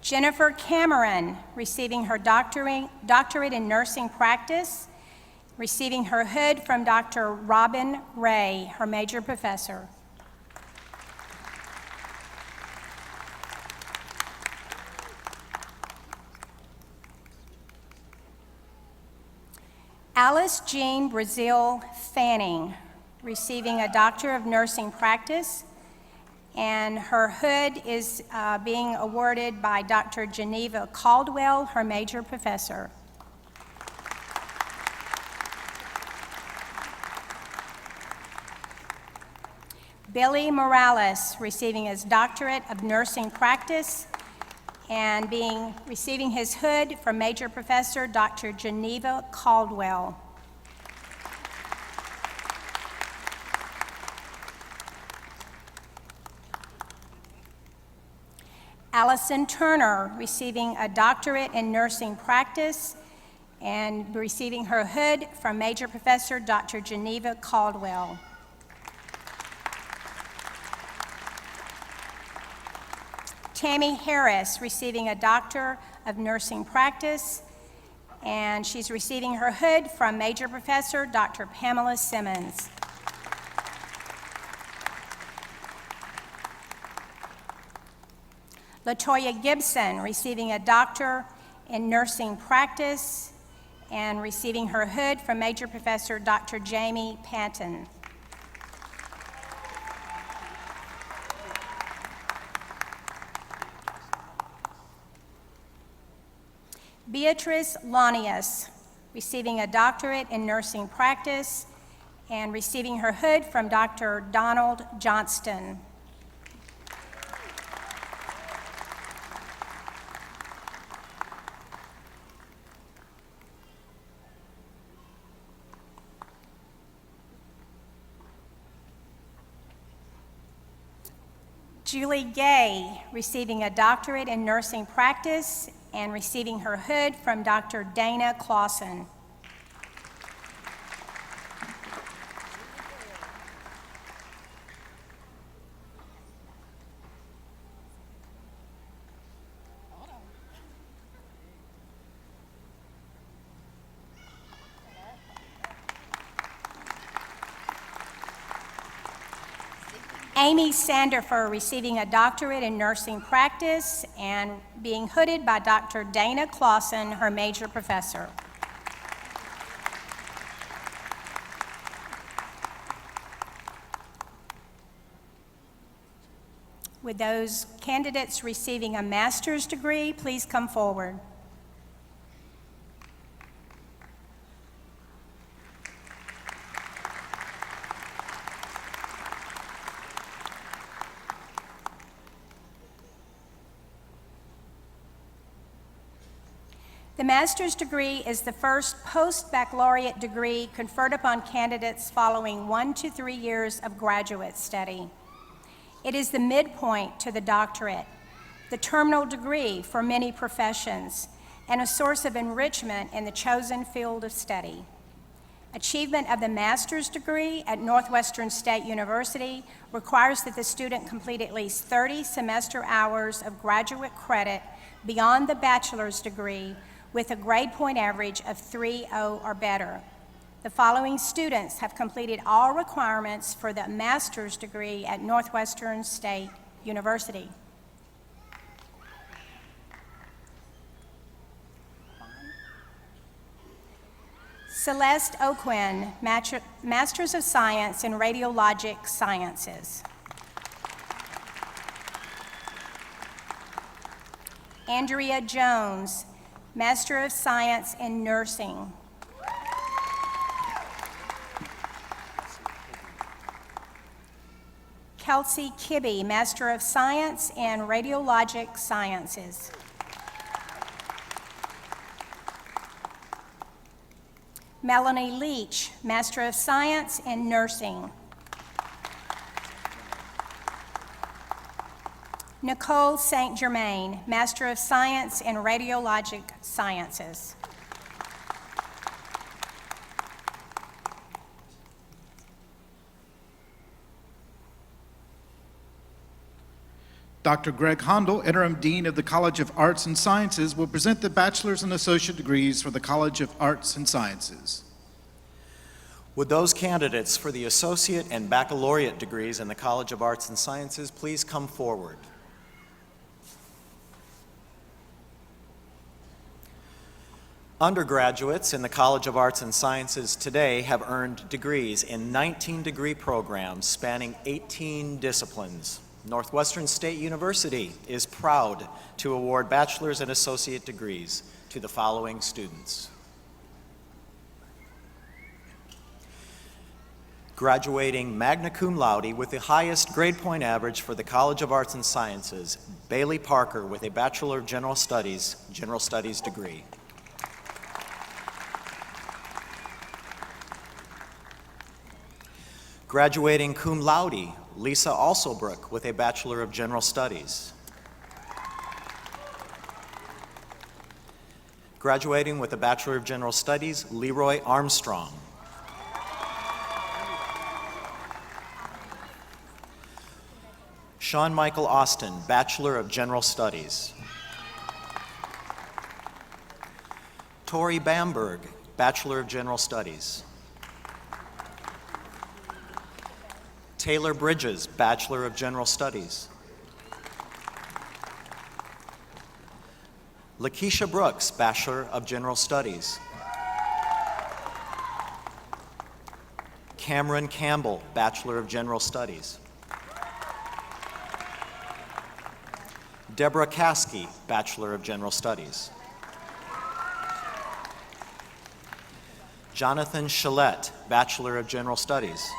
Jennifer Cameron, receiving her doctorate in nursing practice, receiving her hood from Dr. Robin Ray, her major professor. Alice Jean Brazil Fanning, receiving a Doctor of Nursing Practice, and her hood is being awarded by Dr. Geneva Caldwell, her major professor. Billy Morales, receiving his Doctorate of Nursing Practice, and receiving his hood from major professor Dr. Geneva Caldwell. Allison Turner, receiving a doctorate in nursing practice and receiving her hood from major professor Dr. Geneva Caldwell. Tammy Harris, receiving a Doctor of Nursing Practice, and she's receiving her hood from major professor Dr. Pamela Simmons. Latoya Gibson, receiving a Doctor in Nursing Practice and receiving her hood from major professor Dr. Jamie Panton. Beatrice Lanius, receiving a doctorate in nursing practice and receiving her hood from Dr. Donald Johnston. Julie Gay, receiving a doctorate in nursing practice and receiving her hood from Dr. Dana Clausen. Amy Sandifer receiving a doctorate in nursing practice and being hooded by Dr. Dana Clausen, her major professor. With those candidates receiving a master's degree, please come forward. The master's degree is the first post-baccalaureate degree conferred upon candidates following 1 to 3 years of graduate study. It is the midpoint to the doctorate, the terminal degree for many professions, and a source of enrichment in the chosen field of study. Achievement of the master's degree at Northwestern State University requires that the student complete at least 30 semester hours of graduate credit beyond the bachelor's degree with a grade point average of 3.0 or better. The following students have completed all requirements for the master's degree at Northwestern State University. Celeste O'Quinn, Master's of Science in Radiologic Sciences. Andrea Jones, Master of Science in Nursing. Kelsey Kibbe, Master of Science in Radiologic Sciences. Melanie Leach, Master of Science in Nursing. Nicole St. Germain, Master of Science in Radiologic Sciences. Dr. Greg Hondel, Interim Dean of the College of Arts and Sciences, will present the bachelor's and associate degrees for the College of Arts and Sciences. Would those candidates for the associate and baccalaureate degrees in the College of Arts and Sciences please come forward? Undergraduates in the College of Arts and Sciences today have earned degrees in 19 degree programs spanning 18 disciplines. Northwestern State University is proud to award bachelor's and associate degrees to the following students. Graduating magna cum laude with the highest grade point average for the College of Arts and Sciences, Bailey Parker with a Bachelor of General Studies degree. Graduating cum laude, Lisa Alsobrook with a Bachelor of General Studies. Graduating with a Bachelor of General Studies, Leroy Armstrong. Sean Michael Austin, Bachelor of General Studies. Tori Bamberg, Bachelor of General Studies. Taylor Bridges, Bachelor of General Studies. Lakeisha Brooks, Bachelor of General Studies. Cameron Campbell, Bachelor of General Studies. Deborah Caskey, Bachelor of General Studies. Jonathan Shillette, Bachelor of General Studies.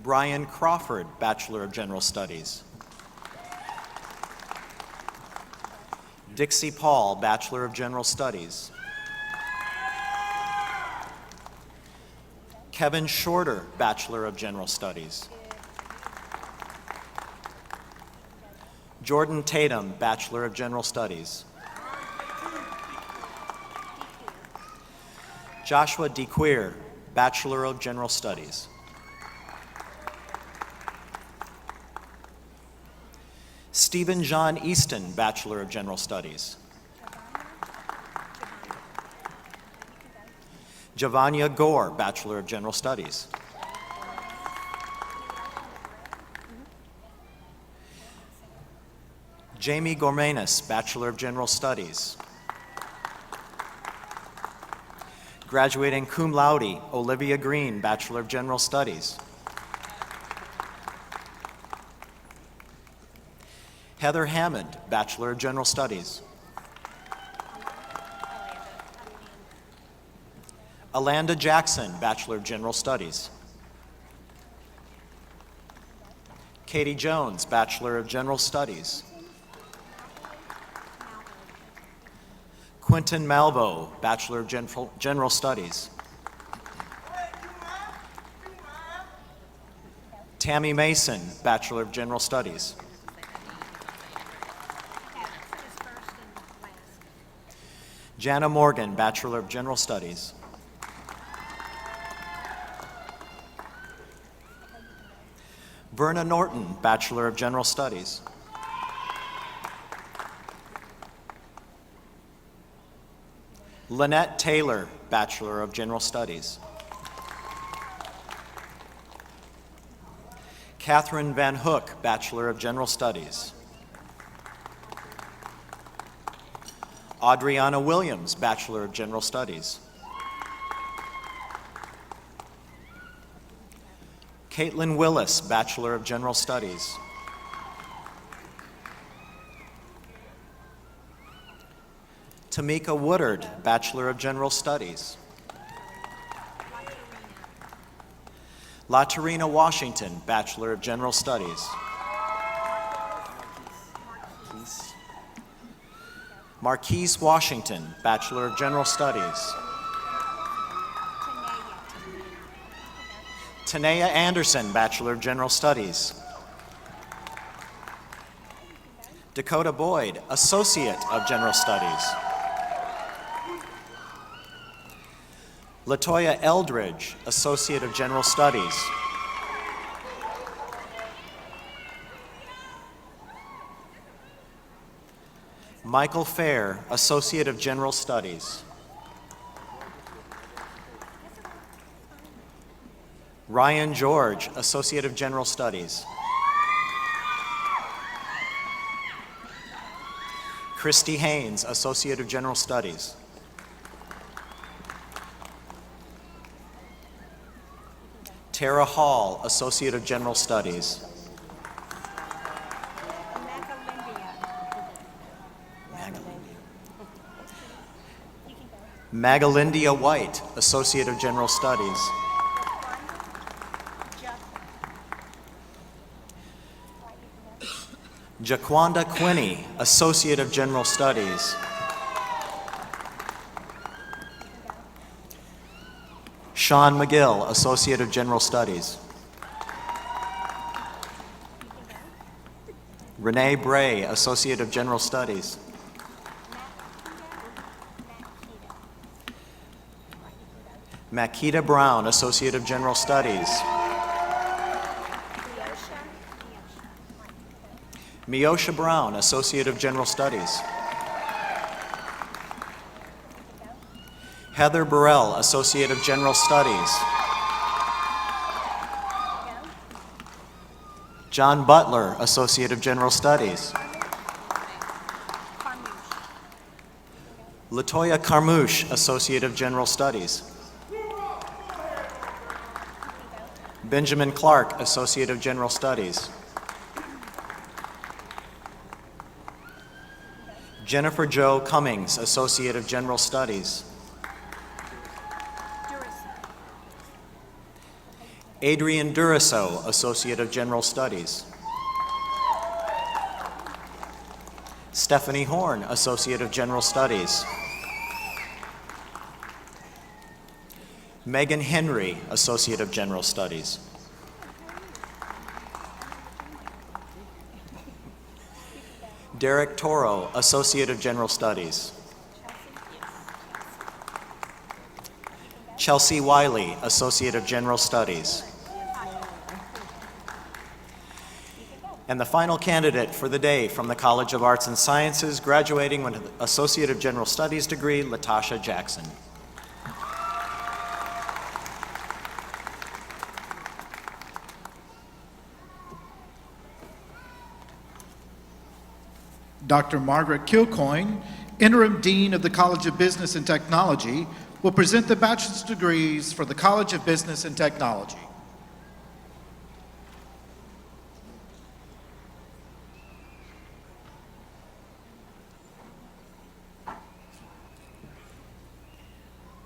Brian Crawford, Bachelor of General Studies. Dixie Paul, Bachelor of General Studies. Kevin Shorter, Bachelor of General Studies. Jordan Tatum, Bachelor of General Studies. Joshua DeQueer, Bachelor of General Studies. Stephen John Easton, Bachelor of General Studies. Javanya Gore, Bachelor of General Studies. Jamie Gormanis, Bachelor of General Studies. Graduating cum laude, Olivia Green, Bachelor of General Studies. Heather Hammond, Bachelor of General Studies. Alanda Jackson, Bachelor of General Studies. Katie Jones, Bachelor of General Studies. Quentin Malvo, Bachelor of General Studies. Tammy Mason, Bachelor of General Studies. Jana Morgan, Bachelor of General Studies. Verna Norton, Bachelor of General Studies. Lynette Taylor, Bachelor of General Studies. Catherine Van Hook, Bachelor of General Studies. Adriana Williams, Bachelor of General Studies. Caitlin Willis, Bachelor of General Studies. Tamika Woodard, Bachelor of General Studies. La Tarina Washington, Bachelor of General Studies. Marquise Washington, Bachelor of General Studies. Tanea Anderson, Bachelor of General Studies. Dakota Boyd, Associate of General Studies. Latoya Eldridge, Associate of General Studies. Michael Fair, Associate of General Studies. Ryan George, Associate of General Studies. Christy Haynes, Associate of General Studies. Tara Hall, Associate of General Studies. Magalindia White, Associate of General Studies. Jaquanda Quinney, Associate of General Studies. Sean McGill, Associate of General Studies. Renee Bray, Associate of General Studies. Makita Brown, Associate of General Studies. Miosha Brown, Associate of General Studies. Heather Burrell, Associate of General Studies. John Butler, Associate of General Studies. Latoya Carmouche, Associate of General Studies. Benjamin Clark, Associate of General Studies. Jennifer Jo Cummings, Associate of General Studies. Adrian Duraso, Associate of General Studies. Stephanie Horn, Associate of General Studies. Megan Henry, Associate of General Studies. Derek Toro, Associate of General Studies. Chelsea Wiley, Associate of General Studies. And the final candidate for the day from the College of Arts and Sciences, graduating with an Associate of General Studies degree, Latasha Jackson. Dr. Margaret Kilcoyne, Interim Dean of the College of Business and Technology, will present the bachelor's degrees for the College of Business and Technology.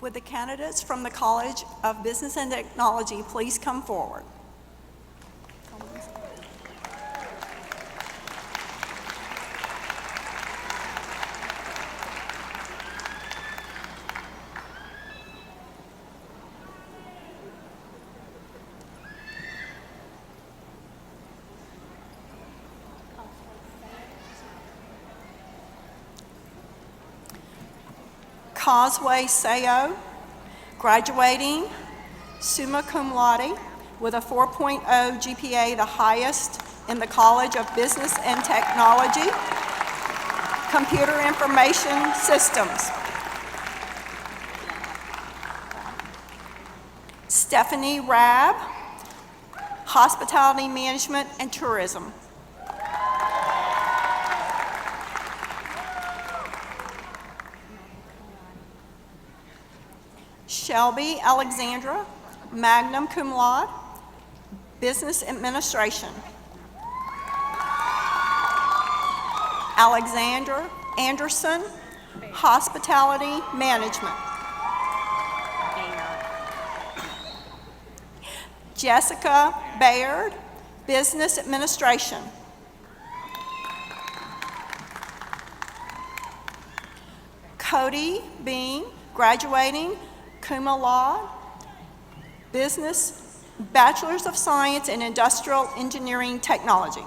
Would the candidates from the College of Business and Technology please come forward? Causeway Sayo, graduating summa cum laude with a 4.0 GPA, the highest in the College of Business and Technology, Computer Information Systems. Stephanie Rabb, Hospitality Management and Tourism. Shelby Alexandra, magna cum laude, Business Administration. Alexandra Anderson, Hospitality Management. Jessica Baird, Business Administration. Cody Bean, graduating cum laude, Business, Bachelor's of Science in Industrial Engineering Technology.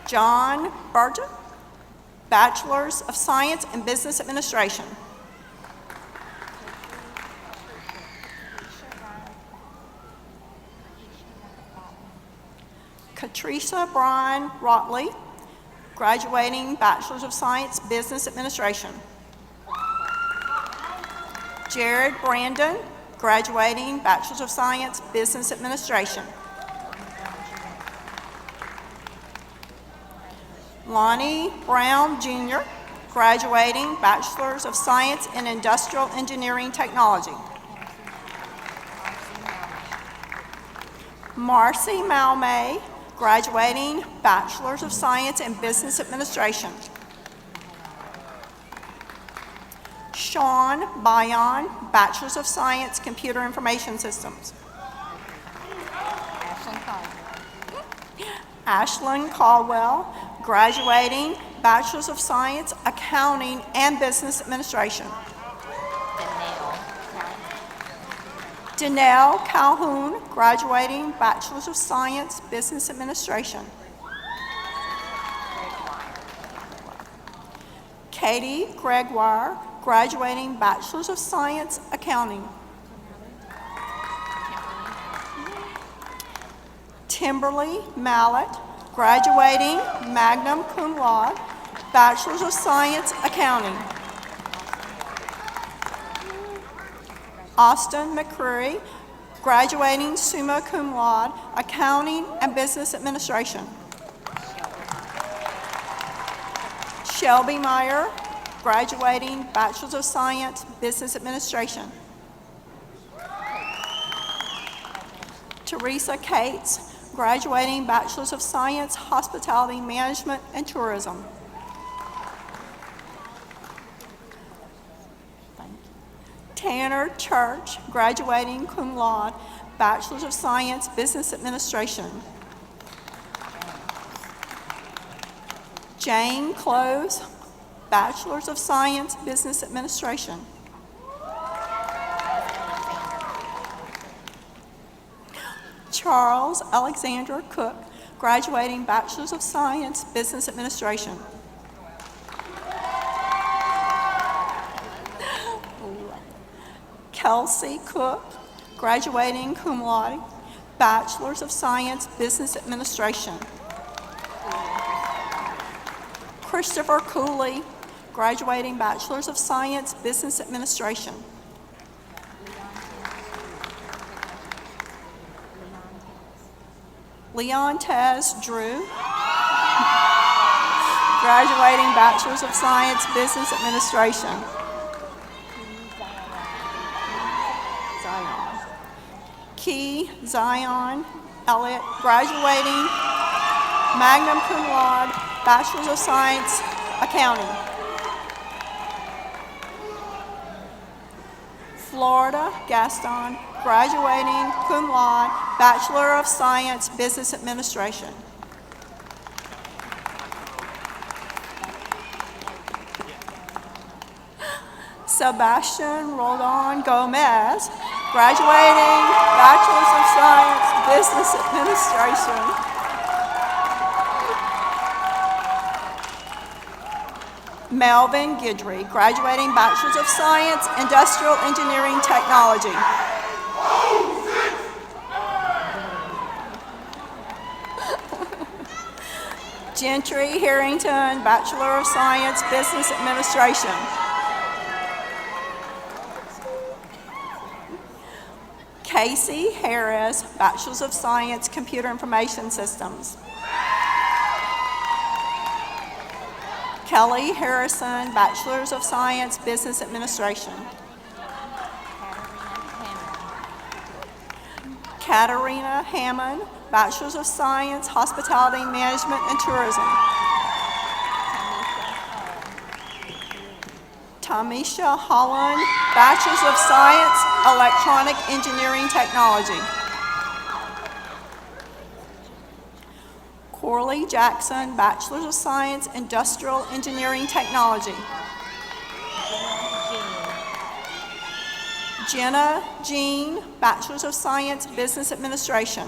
John Burton, Bachelor's of Science in Business Administration. Katrisa Brian Rotley, graduating Bachelor's of Science, Business Administration. Jared Brandon, graduating Bachelor's of Science, Business Administration. Lonnie Brown Jr., graduating Bachelor's of Science in Industrial Engineering Technology. Marcy Malmay, graduating Bachelor's of Science in Business Administration. Sean Bayon, Bachelor's of Science, Computer Information Systems. Ashlyn Caldwell, graduating Bachelor's of Science, Accounting and Business Administration. Danelle Calhoun, graduating Bachelor's of Science, Business Administration. Katie Gregoire, graduating Bachelor's of Science, Accounting. Timberly Mallett, graduating magna cum laude, Bachelor's of Science, Accounting. Austin McCreary, graduating summa cum laude, Accounting and Business Administration. Shelby Meyer, graduating Bachelor's of Science, Business Administration. Teresa Cates, graduating Bachelor's of Science, Hospitality Management and Tourism. Tanner Church, graduating cum laude, Bachelor's of Science, Business Administration. Jane Close, Bachelor's of Science, Business Administration. Charles Alexander Cook, graduating Bachelor's of Science, Business Administration. Kelsey Cook, graduating cum laude, Bachelor's of Science, Business Administration. Christopher Cooley, graduating Bachelor's of Science, Business Administration. Leon Tez Drew, graduating Bachelor's of Science, Business Administration. Zion. Key Zion Elliott, graduating magna cum laude, Bachelor's of Science, Accounting. Florida Gaston, graduating cum laude, Bachelor of Science, Business Administration. Sebastian Roldan Gomez, graduating Bachelor's of Science, Business Administration. Melvin Guidry, graduating Bachelor's of Science, Industrial Engineering Technology. Gentry Harrington, Bachelor of Science, Business Administration. Casey Harris, Bachelor's of Science, Computer Information Systems. Kelly Harrison, Bachelor's of Science, Business Administration. Katarina Hammond, Bachelor's of Science, Hospitality Management and Tourism. Tamisha Holland, Bachelor's of Science, Electronic Engineering Technology. Corley Jackson, Bachelor's of Science, Industrial Engineering Technology. Jenna Jean, Bachelor's of Science, Business Administration.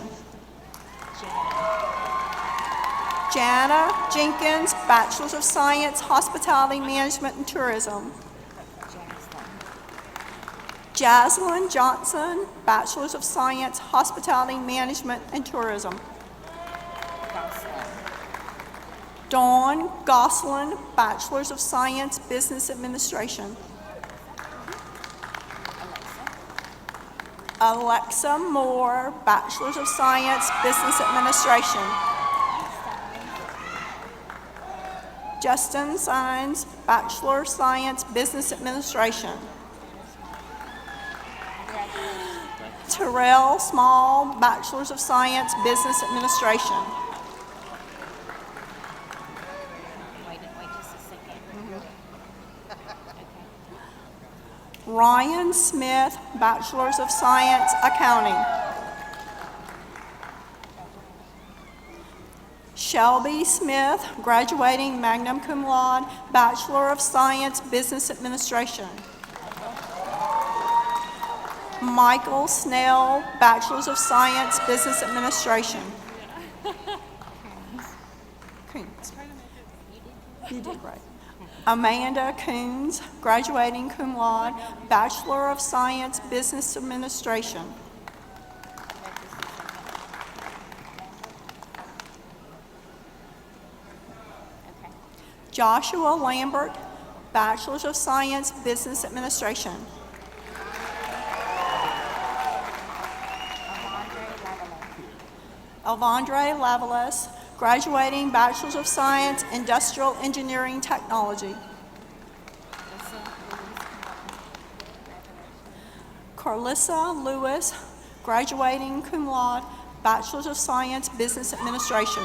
Jana Jenkins, Bachelor's of Science, Hospitality Management and Tourism. Jaslyn Johnson, Bachelor's of Science, Hospitality Management and Tourism. Dawn Goslin, Bachelor's of Science, Business Administration. Alexa Moore, Bachelor's of Science, Business Administration. Justin Sines, Bachelor of Science, Business Administration. Terrell Small, Bachelor's of Science, Business Administration. Wait just a second. Ryan Smith, Bachelor's of Science, Accounting. Shelby Smith, graduating magna cum laude, Bachelor of Science, Business Administration. Michael Snell, Bachelor's of Science, Business Administration. Coons. You did right. Amanda Coons, graduating cum laude, Bachelor of Science, Business Administration. Joshua Lambert, Bachelor's of Science, Business Administration. Alvandre Lavalas, graduating Bachelor's of Science, Industrial Engineering Technology. Carlissa Lewis, graduating cum laude, Bachelor's of Science, Business Administration.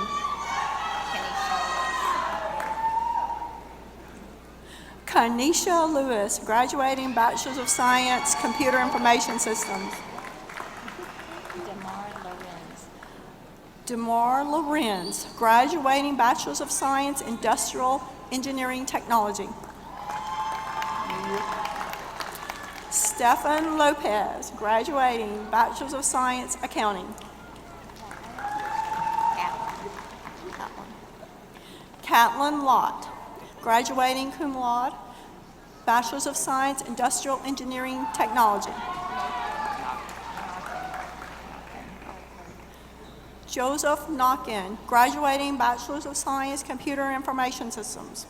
Kanisha Lewis, graduating Bachelor's of Science, Computer Information Systems. DeMar Lorenz, graduating Bachelor's of Science, Industrial Engineering Technology. Stefan Lopez, graduating Bachelor's of Science, Accounting. Catlin Lott, graduating cum laude, Bachelor's of Science, Industrial Engineering Technology. Joseph Knockin, graduating Bachelor's of Science, Computer Information Systems.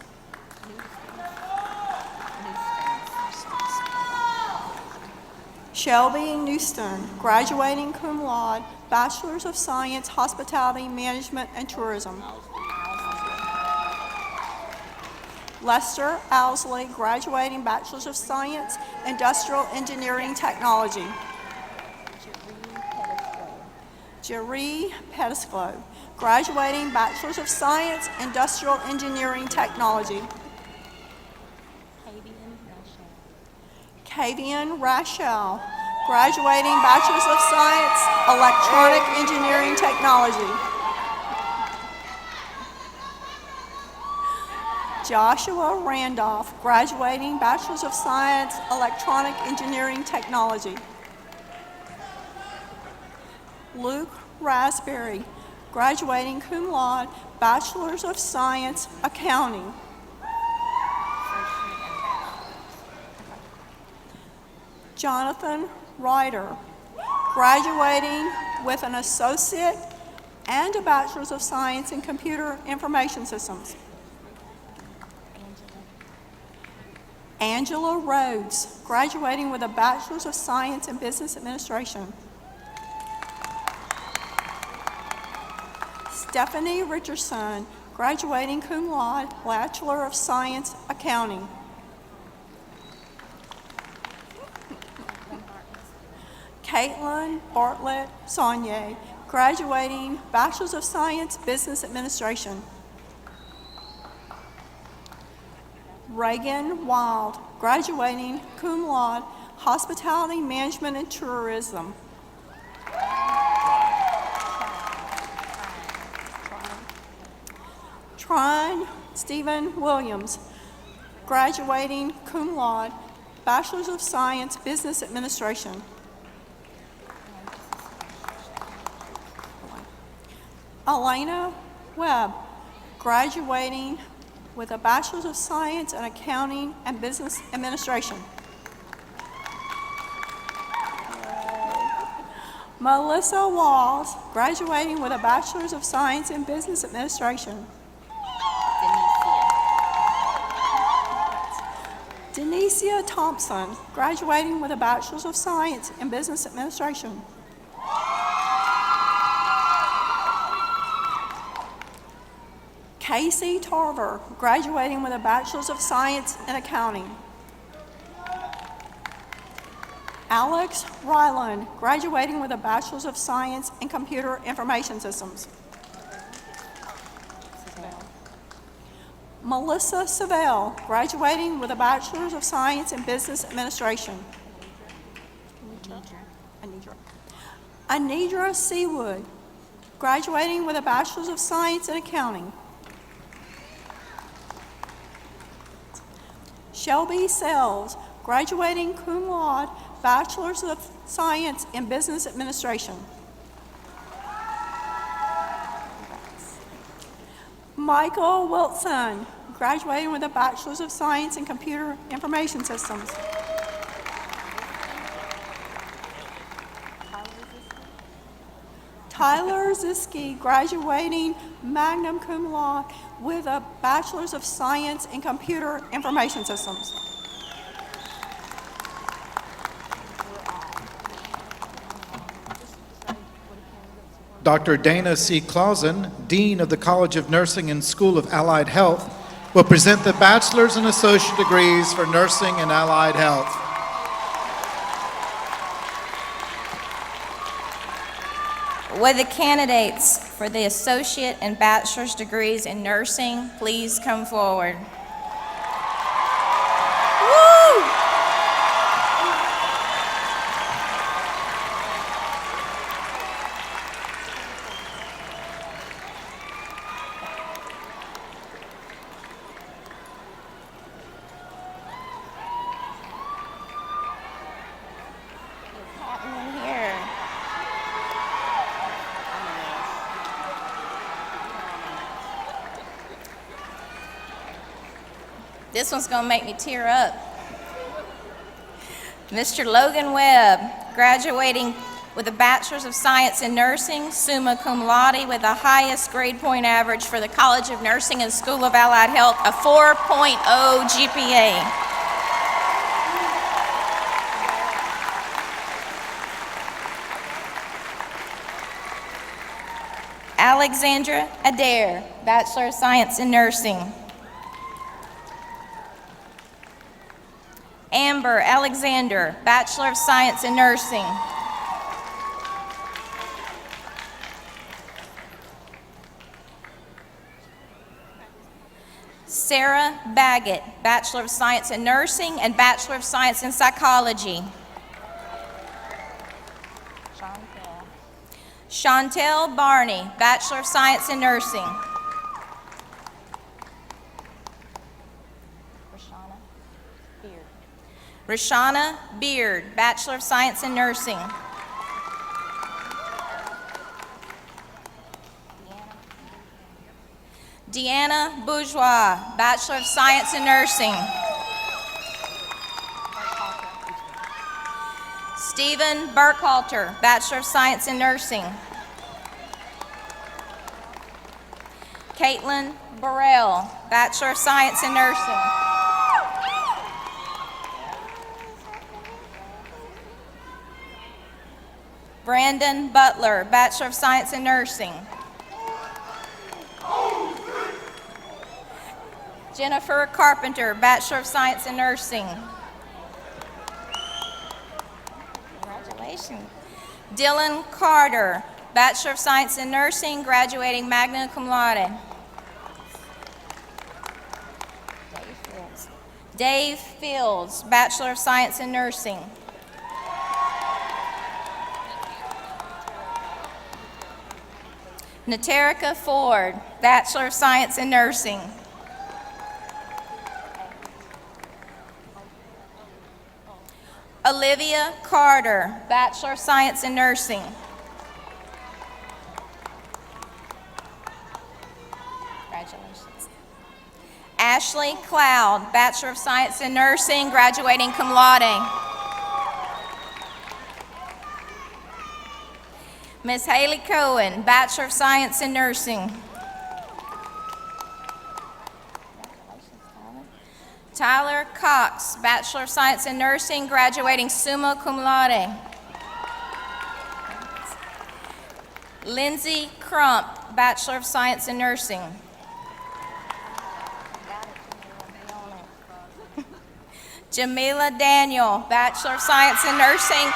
Shelby Newston, graduating cum laude, Bachelor's of Science, Hospitality Management and Tourism. Lester Owsley, graduating Bachelor's of Science, Industrial Engineering Technology. Jeree Pettisclo, graduating Bachelor's of Science, Industrial Engineering Technology. Kavian Rachel, graduating Bachelor's of Science, Electronic Engineering Technology. Joshua Randolph, graduating Bachelor's of Science, Electronic Engineering Technology. Luke Raspberry, graduating cum laude, Bachelor's of Science, Accounting. Jonathan Ryder, graduating with an Associate and a Bachelor's of Science in Computer Information Systems. Angela Rhodes, graduating with a Bachelor's of Science in Business Administration. Stephanie Richardson, graduating cum laude, Bachelor of Science, Accounting. Caitlin Bartlett Saunier, graduating Bachelor's of Science, Business Administration. Reagan Wild, graduating cum laude, Hospitality Management and Tourism. Trine Stephen Williams, graduating cum laude, Bachelor's of Science, Business Administration. Elena Webb, graduating with a Bachelor's of Science in Accounting and Business Administration. Melissa Walls, graduating with a Bachelor's of Science in Business Administration. Denicia Thompson, graduating with a Bachelor's of Science in Business Administration. Casey Tarver, graduating with a Bachelor's of Science in Accounting. Alex Ryland, graduating with a Bachelor's of Science in Computer Information Systems. Melissa Savell, graduating with a Bachelor's of Science in Business Administration. Anidra Seawood, graduating with a Bachelor's of Science in Accounting. Shelby Sells, graduating cum laude, Bachelor's of Science in Business Administration. Michael Wilson, graduating with a Bachelor's of Science in Computer Information Systems. Tyler Ziske, graduating magna cum laude with a Bachelor's of Science in Computer Information Systems. Dr. Dana C. Clausen, Dean of the College of Nursing and School of Allied Health, will present the bachelor's and associate degrees for nursing and allied health. Would the candidates for the associate and bachelor's degrees in nursing please come forward? Woo! What's happening here? This one's going to make me tear up. Mr. Logan Webb, graduating with a Bachelor's of Science in Nursing, summa cum laude, with the highest grade point average for the College of Nursing and School of Allied Health, a 4.0 GPA. Alexandra Adair, Bachelor of Science in Nursing. Amber Alexander, Bachelor of Science in Nursing. Sarah Baggett, Bachelor of Science in Nursing and Bachelor of Science in Psychology. Chantel Barney, Bachelor of Science in Nursing. Rashana Beard, Bachelor of Science in Nursing. Deanna Bourgeois, Bachelor of Science in Nursing. Stephen Burkhalter, Bachelor of Science in Nursing. Caitlin Burrell, Bachelor of Science in Nursing. Brandon Butler, Bachelor of Science in Nursing. Jennifer Carpenter, Bachelor of Science in Nursing. Congratulations. Dylan Carter, Bachelor of Science in Nursing, graduating magna cum laude. Dave Fields, Bachelor of Science in Nursing. Naterica Ford, Bachelor of Science in Nursing. Olivia Carter, Bachelor of Science in Nursing. Congratulations. Ashley Cloud, Bachelor of Science in Nursing, graduating cum laude. Ms. Haley Cohen, Bachelor of Science in Nursing. Tyler Cox, Bachelor of Science in Nursing, graduating summa cum laude. Lindsay Crump, Bachelor of Science in Nursing. Jamila Daniel, Bachelor of Science in Nursing,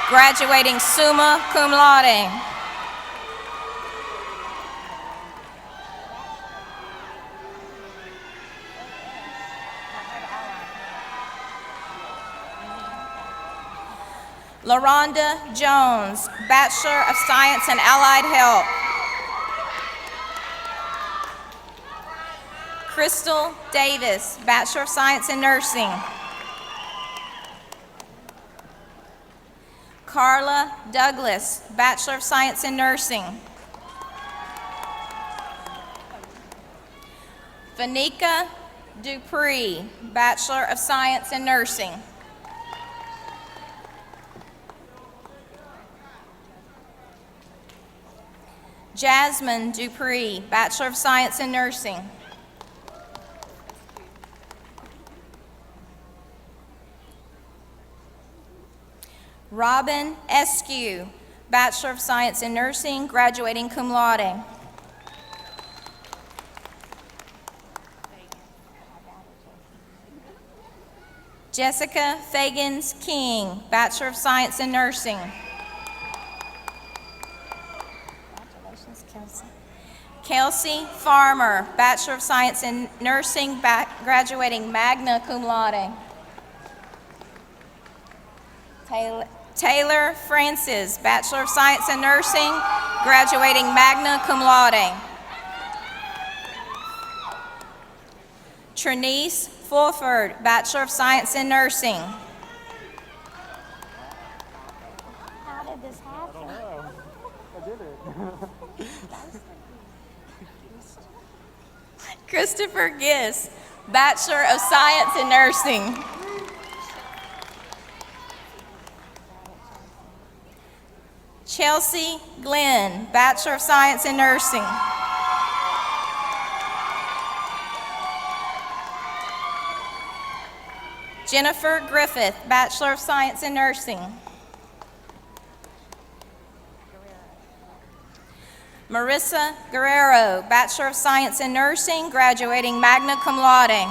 graduating summa cum laude. LaRonda Jones, Bachelor of Science in Allied Health. Crystal Davis, Bachelor of Science in Nursing. Carla Douglas, Bachelor of Science in Nursing. Vanika Dupree, Bachelor of Science in Nursing. Jasmine Dupree, Bachelor of Science in Nursing. Robin Eskew, Bachelor of Science in Nursing, graduating cum laude. Jessica Fagans King, Bachelor of Science in Nursing. Kelsey Farmer, Bachelor of Science in Nursing, graduating magna cum laude. Taylor Francis, Bachelor of Science in Nursing, graduating magna cum laude. Trinice Fulford, Bachelor of Science in Nursing. How did this happen? I did it. Christopher Giss, Bachelor of Science in Nursing. Chelsea Glenn, Bachelor of Science in Nursing. Jennifer Griffith, Bachelor of Science in Nursing. Marissa Guerrero, Bachelor of Science in Nursing, graduating magna cum laude.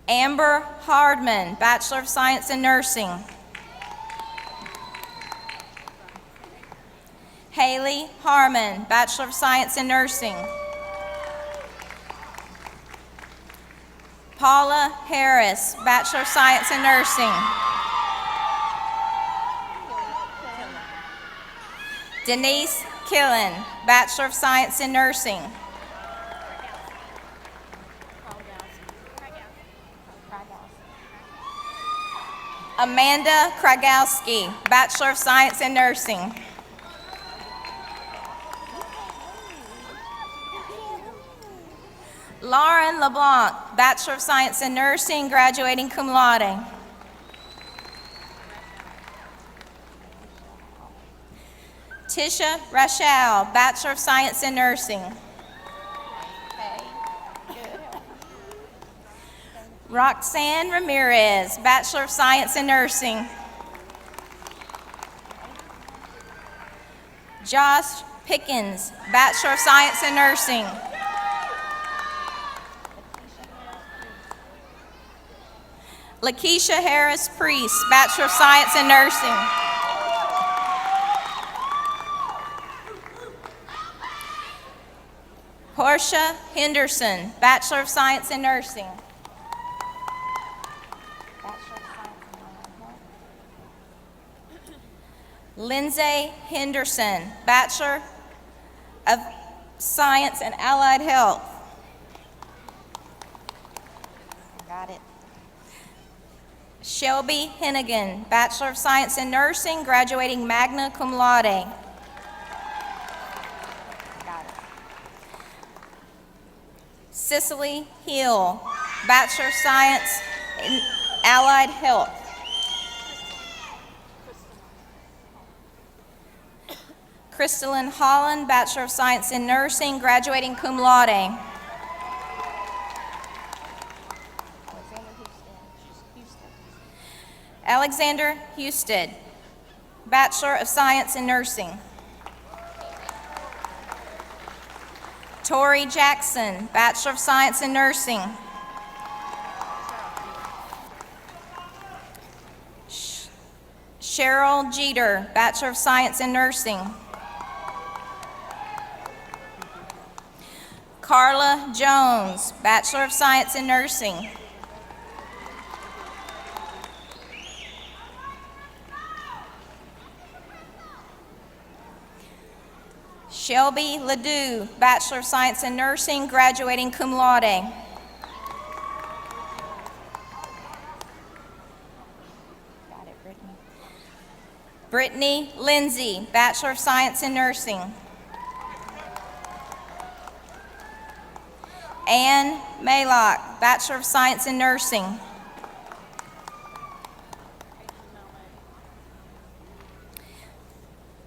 Amber Hardman, Bachelor of Science in Nursing. Haley Harmon, Bachelor of Science in Nursing. Paula Harris, Bachelor of Science in Nursing. Denise Killen, Bachelor of Science in Nursing. Amanda Kragowski, Bachelor of Science in Nursing. Lauren LeBlanc, Bachelor of Science in Nursing, graduating cum laude. Tisha Rachel, Bachelor of Science in Nursing. Roxanne Ramirez, Bachelor of Science in Nursing. Josh Pickens, Bachelor of Science in Nursing. Lakeisha Harris Priest, Bachelor of Science in Nursing. Portia Henderson, Bachelor of Science in Nursing. Lindsay Henderson, Bachelor of Science in Allied Health. Got it. Shelby Hennigan, Bachelor of Science in Nursing, graduating magna cum laude. Got it. Cicely Hill, Bachelor of Science in Allied Health. Crystalline Holland, Bachelor of Science in Nursing, graduating cum laude. Alexander Husted, Bachelor of Science in Nursing. Tori Jackson, Bachelor of Science in Nursing. Cheryl Jeter, Bachelor of Science in Nursing. Carla Jones, Bachelor of Science in Nursing. Shelby Ledoux, Bachelor of Science in Nursing, graduating cum laude. Got it, Brittany. Brittany Lindsay, Bachelor of Science in Nursing. Anne Maylock, Bachelor of Science in Nursing.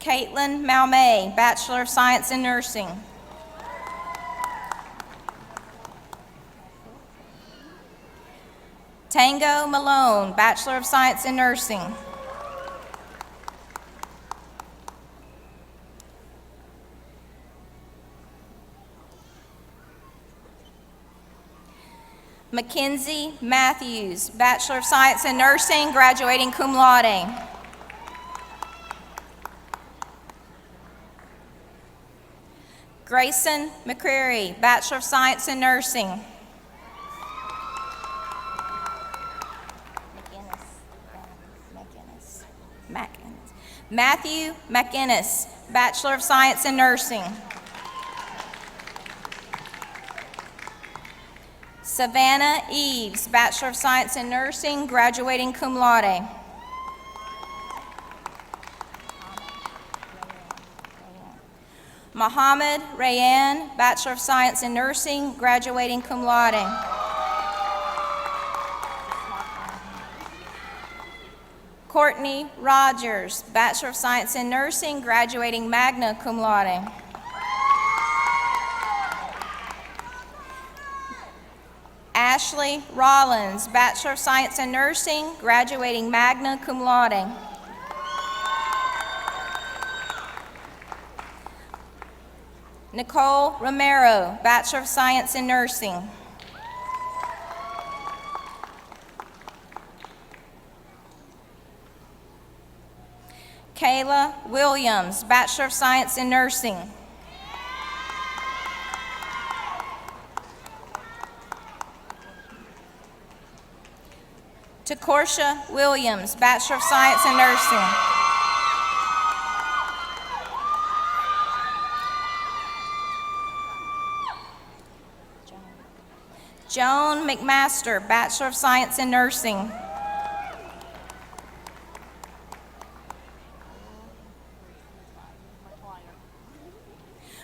Caitlin Malmay, Bachelor of Science in Nursing. Tango Malone, Bachelor of Science in Nursing. Mackenzie Matthews, Bachelor of Science in Nursing, graduating cum laude. Grayson McCreary, Bachelor of Science in Nursing. Matthew McInnes, Bachelor of Science in Nursing. Savannah Eves, Bachelor of Science in Nursing, graduating cum laude. Mohammed Rayan, Bachelor of Science in Nursing, graduating cum laude. Courtney Rogers, Bachelor of Science in Nursing, graduating magna cum laude. Ashley Rollins, Bachelor of Science in Nursing, graduating magna cum laude. Nicole Romero, Bachelor of Science in Nursing. Kayla Williams, Bachelor of Science in Nursing. Takorsha Williams, Bachelor of Science in Nursing. Joan McMaster, Bachelor of Science in Nursing.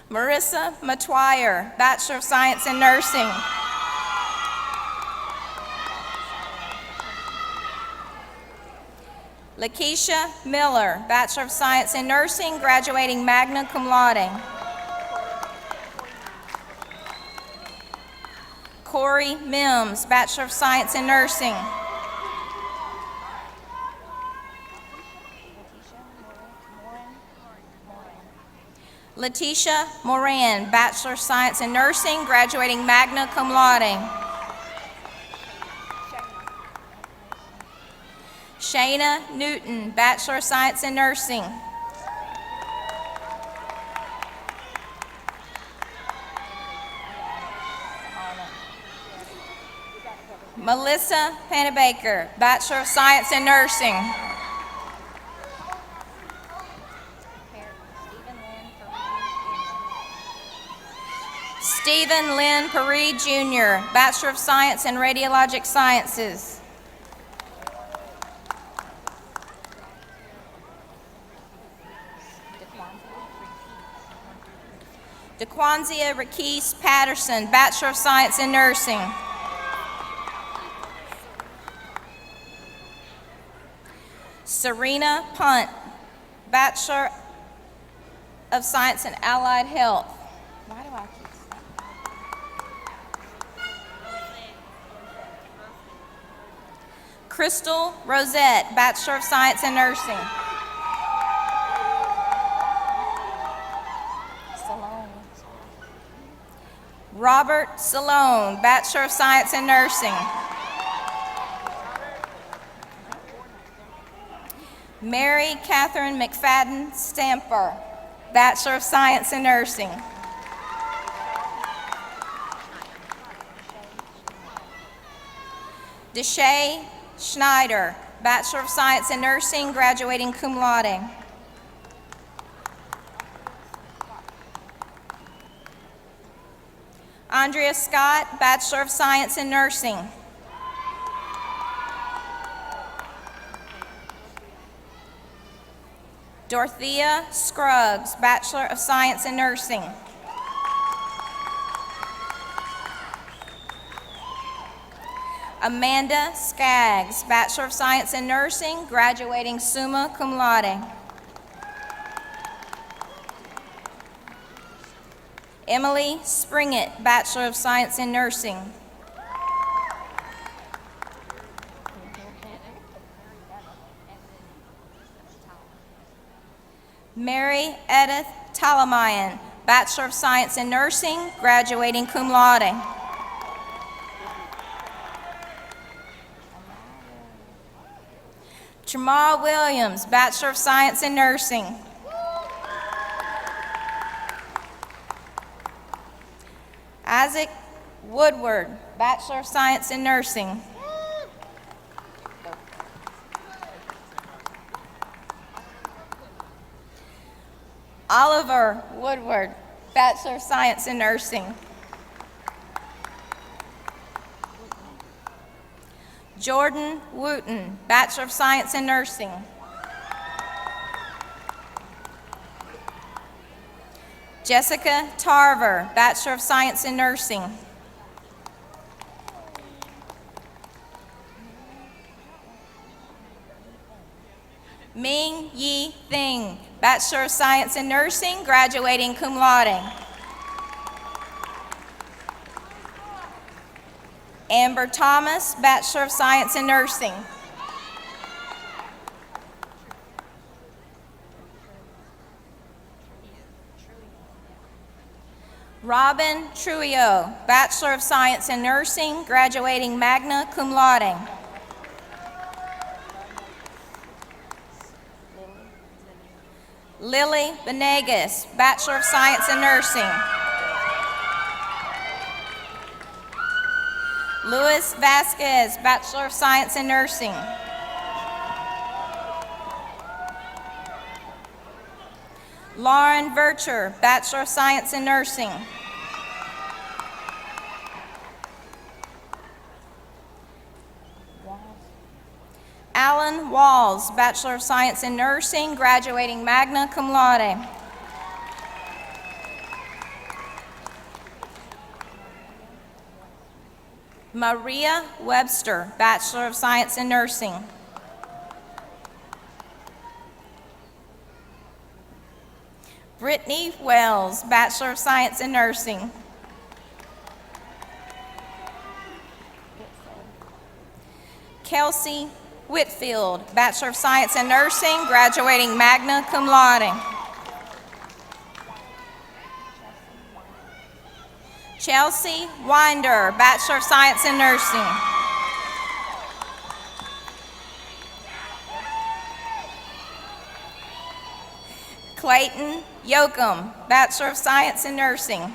Marissa Matwire, Bachelor of Science in Nursing. Lakeisha Miller, Bachelor of Science in Nursing, graduating magna cum laude. Corey Mims, Bachelor of Science in Nursing. Letitia Moran, Bachelor of Science in Nursing, graduating magna cum laude. Shayna Newton, Bachelor of Science in Nursing. Melissa Panabaker, Bachelor of Science in Nursing. Stephen Lynn Perry Jr., Bachelor of Science in Radiologic Sciences. DeQuanzia Raquise Patterson, Bachelor of Science in Nursing. Serena Punt, Bachelor of Science in Allied Health. Why do I keep Crystal Rosette, Bachelor of Science in Nursing. Robert Salone, Bachelor of Science in Nursing. Mary Catherine McFadden Stamper, Bachelor of Science in Nursing. Deshae Schneider, Bachelor of Science in Nursing, graduating cum laude. Andrea Scott, Bachelor of Science in Nursing. Dorothea Scruggs, Bachelor of Science in Nursing. Amanda Skaggs, Bachelor of Science in Nursing, graduating summa cum laude. Emily Springett, Bachelor of Science in Nursing. Mary Edith Talamayan, Bachelor of Science in Nursing, graduating cum laude. Jamal Williams, Bachelor of Science in Nursing. Isaac Woodward, Bachelor of Science in Nursing. Oliver Woodward, Bachelor of Science in Nursing. Jordan Wooten, Bachelor of Science in Nursing. Jessica Tarver, Bachelor of Science in Nursing. Ming Yi Thing, Bachelor of Science in Nursing, graduating cum laude. Amber Thomas, Bachelor of Science in Nursing. Robin Trujillo, Bachelor of Science in Nursing, graduating magna cum laude. Lily Benegas, Bachelor of Science in Nursing. Luis Vasquez, Bachelor of Science in Nursing. Lauren Vercher, Bachelor of Science in Nursing. Alan Walls, Bachelor of Science in Nursing, graduating magna cum laude. Maria Webster, Bachelor of Science in Nursing. Brittany Wells, Bachelor of Science in Nursing. Kelsey Whitfield, Bachelor of Science in Nursing, graduating magna cum laude. Chelsea Winder, Bachelor of Science in Nursing. Clayton Yoakum, Bachelor of Science in Nursing.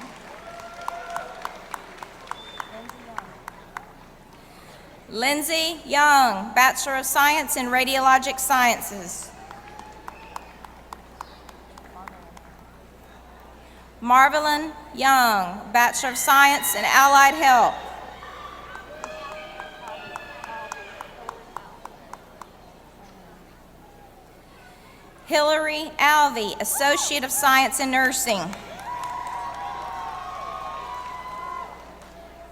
Lindsay Young, Bachelor of Science in Radiologic Sciences. Marvelyn Young, Bachelor of Science in Allied Health. Hillary Alvey, Associate of Science in Nursing.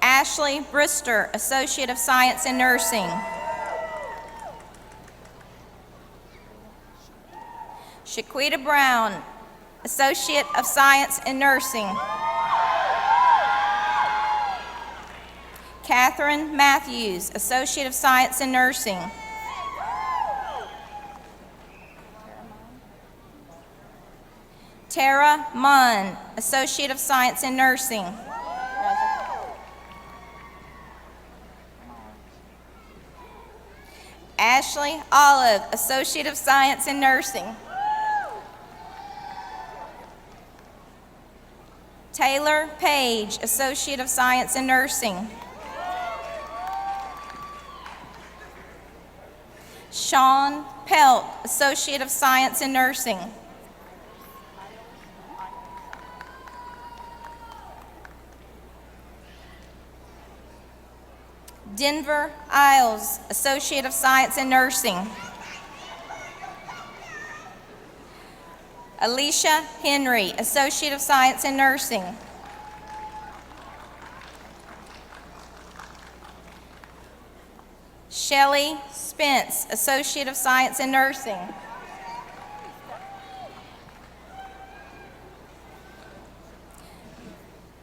Ashley Brister, Associate of Science in Nursing. Shaquita Brown, Associate of Science in Nursing. Catherine Matthews, Associate of Science in Nursing. Tara Munn, Associate of Science in Nursing. Ashley Olive, Associate of Science in Nursing. Taylor Page, Associate of Science in Nursing. Sean Pelt, Associate of Science in Nursing. Denver Isles, Associate of Science in Nursing. Alicia Henry, Associate of Science in Nursing. Shelley Spence, Associate of Science in Nursing.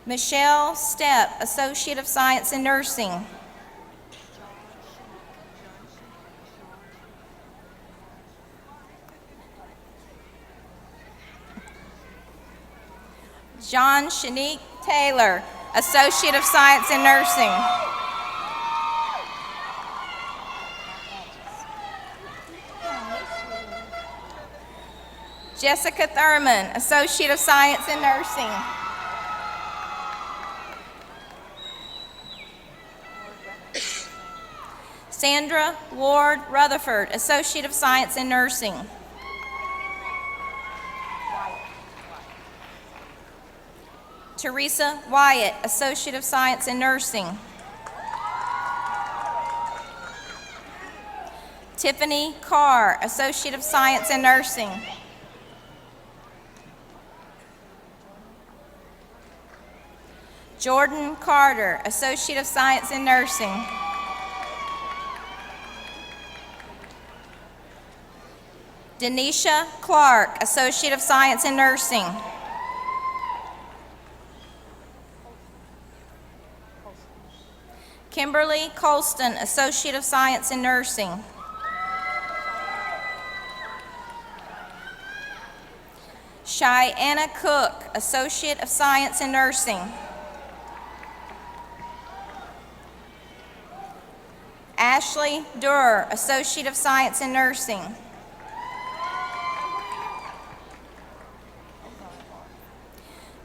Michelle Stepp, Associate of Science in Nursing. John Shanique Taylor, Associate of Science in Nursing. Jessica Thurman, Associate of Science in Nursing. Sandra Ward Rutherford, Associate of Science in Nursing. Teresa Wyatt, Associate of Science in Nursing. Tiffany Carr, Associate of Science in Nursing. Jordan Carter, Associate of Science in Nursing. Denisha Clark, Associate of Science in Nursing. Kimberly Colston, Associate of Science in Nursing. Cheyenne Cook, Associate of Science in Nursing. Ashley Durer, Associate of Science in Nursing.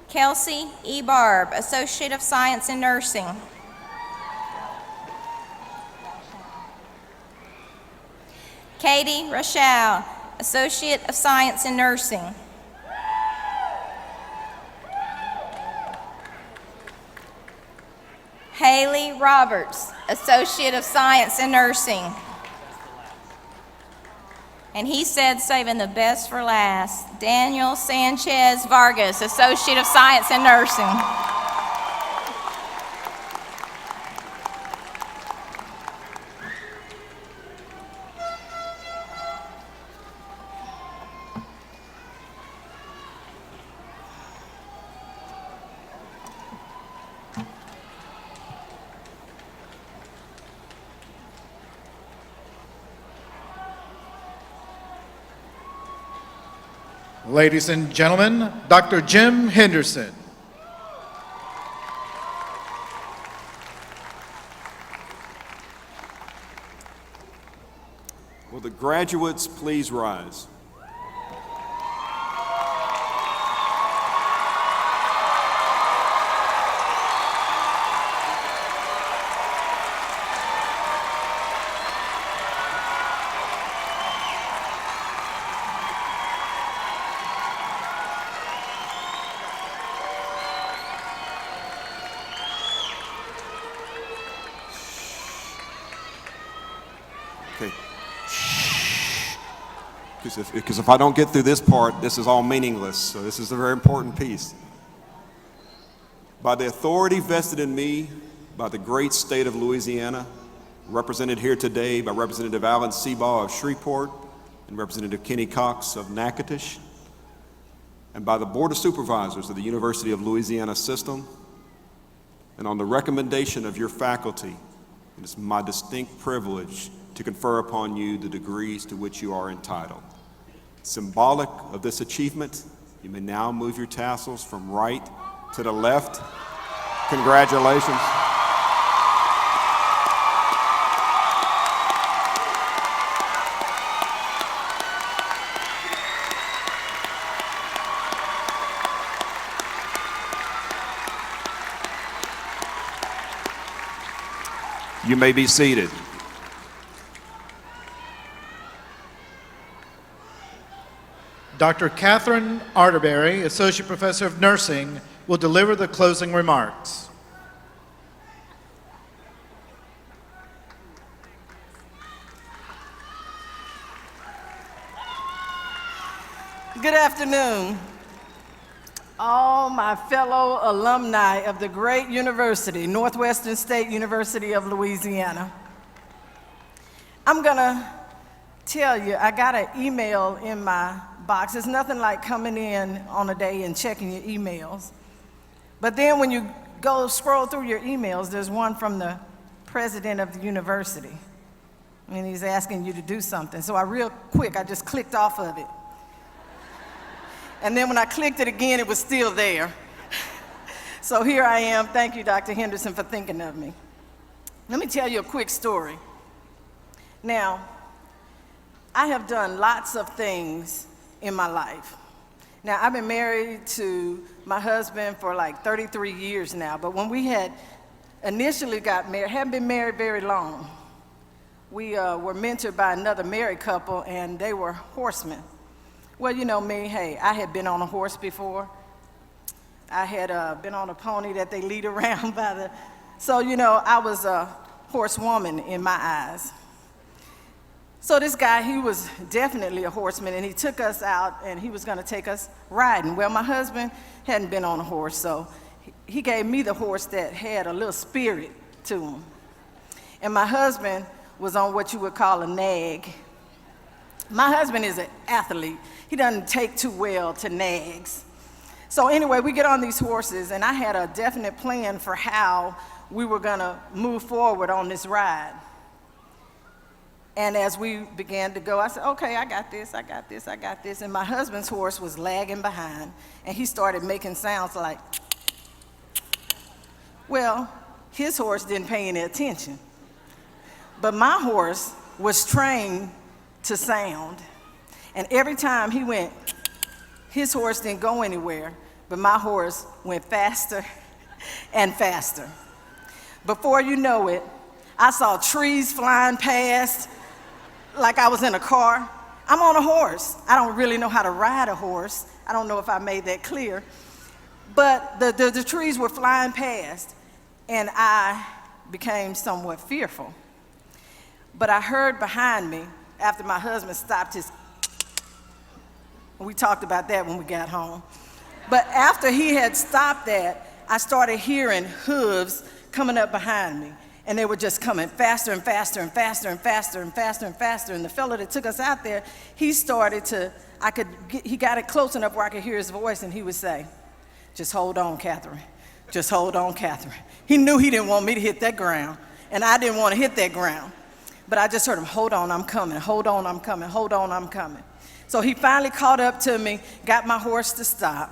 Kelsey E. Barb, Associate of Science in Nursing. Katie Rochelle, Associate of Science in Nursing. Haley Roberts, Associate of Science in Nursing. And he said saving the best for last, Daniel Sanchez Vargas, Associate of Science in Nursing. Ladies and gentlemen, Dr. Jim Henderson. Will the graduates please rise? Okay. Because if I don't get through this part, this is all meaningless. So this is a very important piece. By the authority vested in me by the great state of Louisiana, represented here today by Representative Alan Seabaugh of Shreveport and Representative Kenny Cox of Natchitoches, and by the Board of Supervisors of the University of Louisiana System, and on the recommendation of your faculty, it is my distinct privilege to confer upon you the degrees to which you are entitled. Symbolic of this achievement, you may now move your tassels from right to the left. Congratulations. You may be seated. Dr. Catherine Arterberry, Associate Professor of Nursing, will deliver the closing remarks. Good afternoon, all my fellow alumni of the great university, Northwestern State University of Louisiana. I'm gonna tell you, I got an email in my box. It's nothing like coming in on a day and checking your emails. But then when you go scroll through your emails, there's one from the president of the university. And he's asking you to do something. So I just clicked off of it. And then when I clicked it again, it was still there. So here I am. Thank you, Dr. Henderson, for thinking of me. Let me tell you a quick story. Now, I have done lots of things in my life. Now, I've been married to my husband for like 33 years now, but when we had initially got married, hadn't been married very long. We were mentored by another married couple, and they were horsemen. Well, you know me, hey, I had been on a horse before. I had been on a pony that they lead around by the, so you know, I was a horsewoman in my eyes. So this guy, he was definitely a horseman, and he took us out, and he was gonna take us riding. Well, my husband hadn't been on a horse, so he gave me the horse that had a little spirit to him. And my husband was on what you would call a nag. My husband is an athlete. He doesn't take too well to nags. So anyway, we get on these horses, and I had a definite plan for how we were gonna move forward on this ride. And as we began to go, I said, okay, I got this, I got this, I got this. And my husband's horse was lagging behind, and he started making sounds like, well, his horse didn't pay any attention. But my horse was trained to sound. And every time he went, his horse didn't go anywhere, but my horse went faster and faster. Before you know it, I saw trees flying past like I was in a car. I'm on a horse. I don't really know how to ride a horse. I don't know if I made that clear. But the trees were flying past, and I became somewhat fearful. But I heard behind me, after my husband stopped his, we talked about that when we got home. But after he had stopped that, I started hearing hooves coming up behind me. And they were just coming faster and faster and faster and faster and faster and faster. And the fellow that took us out there, he started to, he got it close enough where I could hear his voice, and he would say, just hold on, Catherine. Just hold on, Catherine. He knew he didn't want me to hit that ground, and I didn't want to hit that ground. But I just heard him, hold on, I'm coming. Hold on, I'm coming. Hold on, I'm coming. So he finally caught up to me, got my horse to stop.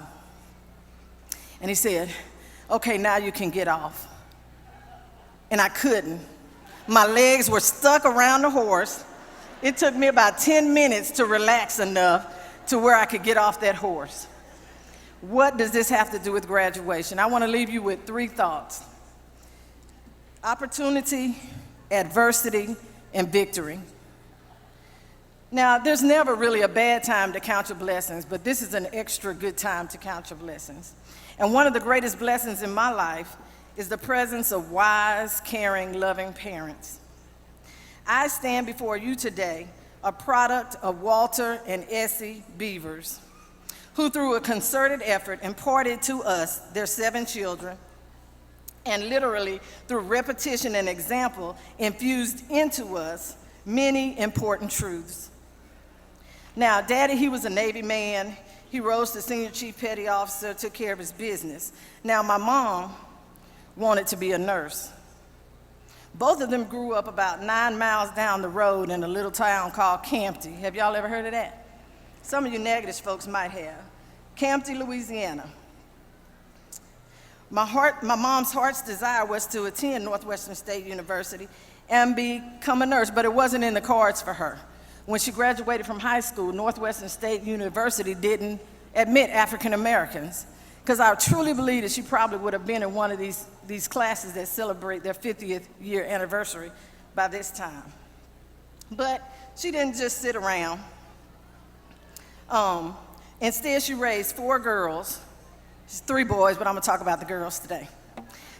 And he said, okay, now you can get off. And I couldn't. My legs were stuck around the horse. It took me about 10 minutes to relax enough to where I could get off that horse. What does this have to do with graduation? I want to leave you with 3 thoughts: opportunity, adversity, and victory. Now, there's never really a bad time to count your blessings, but this is an extra good time to count your blessings. And one of the greatest blessings in my life is the presence of wise, caring, loving parents. I stand before you today, a product of Walter and Essie Beavers, who through a concerted effort imparted to us their 7 children, and literally through repetition and example infused into us many important truths. Now, Daddy, he was a Navy man. He rose to senior chief petty officer, took care of his business. Now, my mom wanted to be a nurse. Both of them grew up about 9 miles down the road in a little town called Campty. Have y'all ever heard of that? Some of you Natchitoches folks might have. Campty, Louisiana. My mom's heart's desire was to attend Northwestern State University and become a nurse, but it wasn't in the cards for her. When she graduated from high school, Northwestern State University didn't admit African Americans, because I truly believe that she probably would have been in one of these classes that celebrate their 50th year anniversary by this time. But she didn't just sit around. Instead, she raised 4 girls. She's 3 boys, but I'm going to talk about the girls today.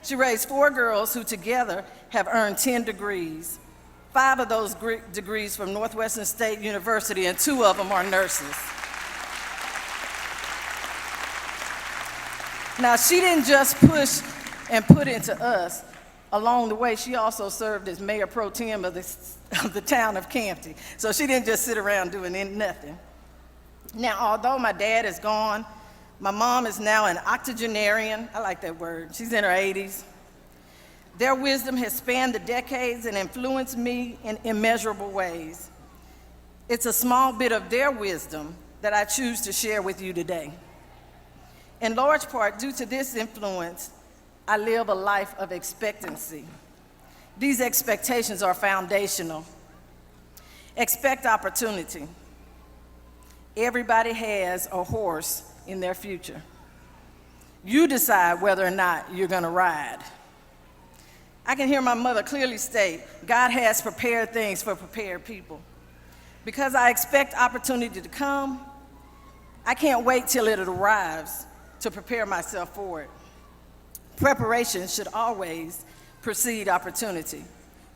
She raised 4 girls who together have earned 10 degrees. 5 of those degrees from Northwestern State University, and 2 of them are nurses. Now, she didn't just push and put into us. Along the way, she also served as mayor pro tem of the town of Campty. So she didn't just sit around doing nothing. Now, although my dad is gone, my mom is now an octogenarian. I like that word. She's in her 80s. Their wisdom has spanned the decades and influenced me in immeasurable ways. It's a small bit of their wisdom that I choose to share with you today. In large part, due to this influence, I live a life of expectancy. These expectations are foundational. Expect opportunity. Everybody has a horse in their future. You decide whether or not you're going to ride. I can hear my mother clearly state, God has prepared things for prepared people. Because I expect opportunity to come, I can't wait till it arrives to prepare myself for it. Preparation should always precede opportunity.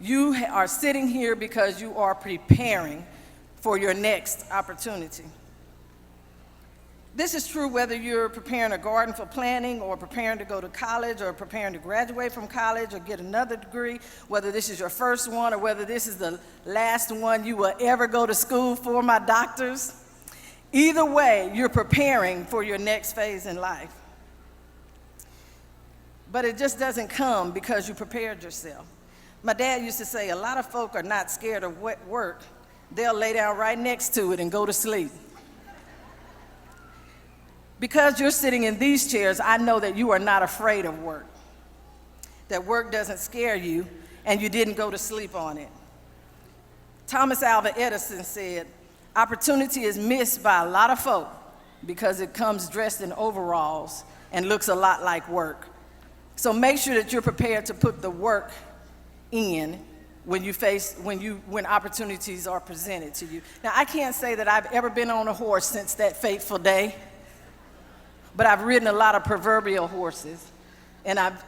You are sitting here because you are preparing for your next opportunity. This is true whether you're preparing a garden for planting, or preparing to go to college, or preparing to graduate from college or get another degree, whether this is your first one or whether this is the last one you will ever go to school for, my doctors. Either way, you're preparing for your next phase in life. But it just doesn't come because you prepared yourself. My dad used to say, a lot of folk are not scared of work. They'll lay down right next to it and go to sleep. Because you're sitting in these chairs, I know that you are not afraid of work, that work doesn't scare you, and you didn't go to sleep on it. Thomas Alva Edison said, opportunity is missed by a lot of folk because it comes dressed in overalls and looks a lot like work. So make sure that you're prepared to put the work in when opportunities are presented to you. Now, I can't say that I've ever been on a horse since that fateful day, but I've ridden a lot of proverbial horses, and I've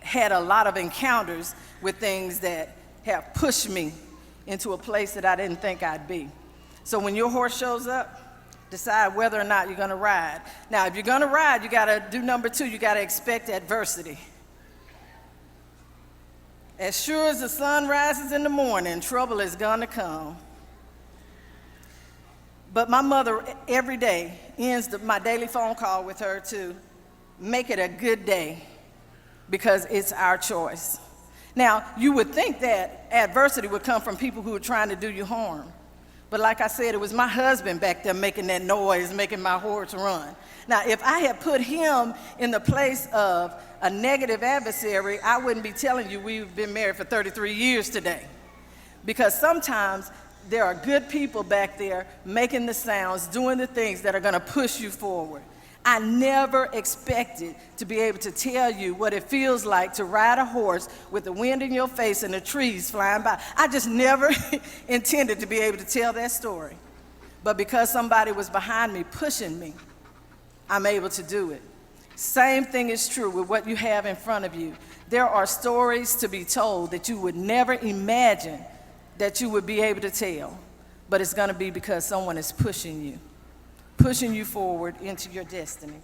had a lot of encounters with things that have pushed me into a place that I didn't think I'd be. So when your horse shows up, decide whether or not you're gonna ride. Now, if you're gonna ride, you gotta do number 2, you gotta expect adversity. As sure as the sun rises in the morning, trouble is gonna come. But my mother, every day, ends my daily phone call with her to make it a good day because it's our choice. Now, you would think that adversity would come from people who are trying to do you harm. But like I said, it was my husband back there making that noise, making my horse run. Now, if I had put him in the place of a negative adversary, I wouldn't be telling you we've been married for 33 years today. Because sometimes there are good people back there making the sounds, doing the things that are gonna push you forward. I never expected to be able to tell you what it feels like to ride a horse with the wind in your face and the trees flying by. I just never intended to be able to tell that story. But because somebody was behind me, pushing me, I'm able to do it. Same thing is true with what you have in front of you. There are stories to be told that you would never imagine that you would be able to tell, but it's gonna be because someone is pushing you forward into your destiny.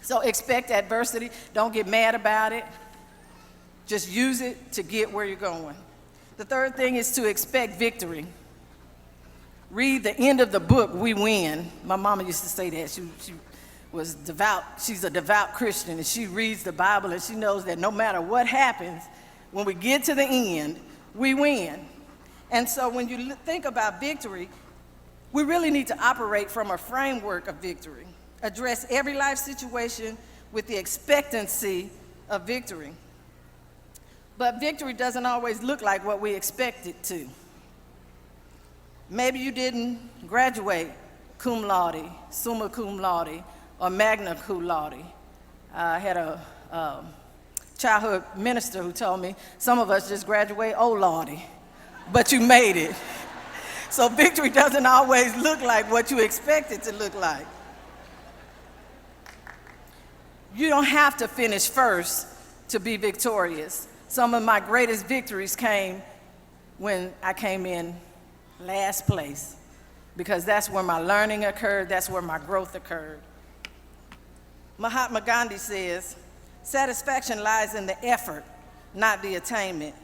So expect adversity. Don't get mad about it. Just use it to get where you're going. The third thing is to expect victory. Read the end of the book, We Win. My mama used to say that. She was devout. She's a devout Christian, and she reads the Bible, and she knows that no matter what happens, when we get to the end, we win. And so when you think about victory, we really need to operate from a framework of victory. Address every life situation with the expectancy of victory. But victory doesn't always look like what we expect it to. Maybe you didn't graduate cum laude, summa cum laude, or magna cum laude. I had a childhood minister who told me some of us just graduate oh laude, but you made it. So victory doesn't always look like what you expect it to look like. You don't have to finish first to be victorious. Some of my greatest victories came when I came in last place, because that's where my learning occurred, that's where my growth occurred. Mahatma Gandhi says, satisfaction lies in the effort, not the attainment.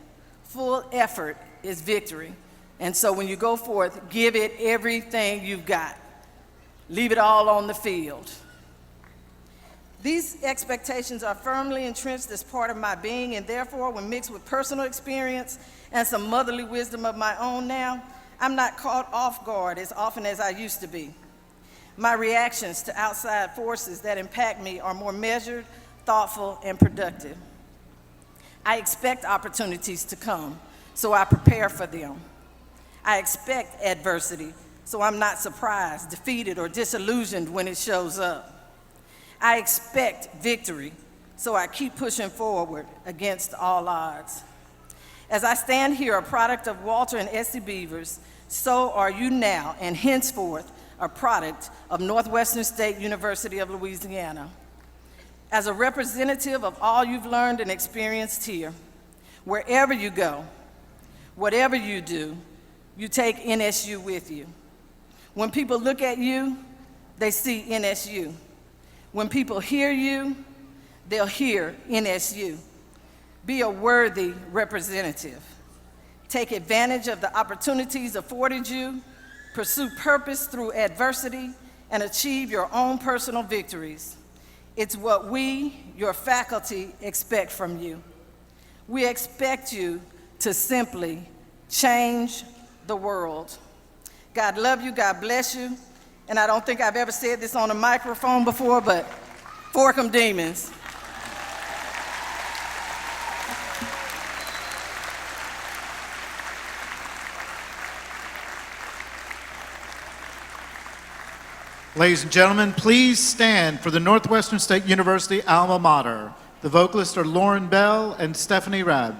Full effort is victory. And so when you go forth, give it everything you've got. Leave it all on the field. These expectations are firmly entrenched as part of my being, and therefore, when mixed with personal experience and some motherly wisdom of my own now, I'm not caught off guard as often as I used to be. My reactions to outside forces that impact me are more measured, thoughtful, and productive. I expect opportunities to come, so I prepare for them. I expect adversity, so I'm not surprised, defeated, or disillusioned when it shows up. I expect victory, so I keep pushing forward against all odds. As I stand here, a product of Walter and Essie Beavers, so are you now, and henceforth, a product of Northwestern State University of Louisiana. As a representative of all you've learned and experienced here, wherever you go, whatever you do, you take NSU with you. When people look at you, they see NSU. When people hear you, they'll hear NSU. Be a worthy representative. Take advantage of the opportunities afforded you, pursue purpose through adversity, and achieve your own personal victories. It's what we, your faculty, expect from you. We expect you to simply change the world. God love you, God bless you, and I don't think I've ever said this on a microphone before, but fork 'em demons. Ladies and gentlemen, please stand for the Northwestern State University alma mater. The vocalists are Lauren Bell and Stephanie Rabb.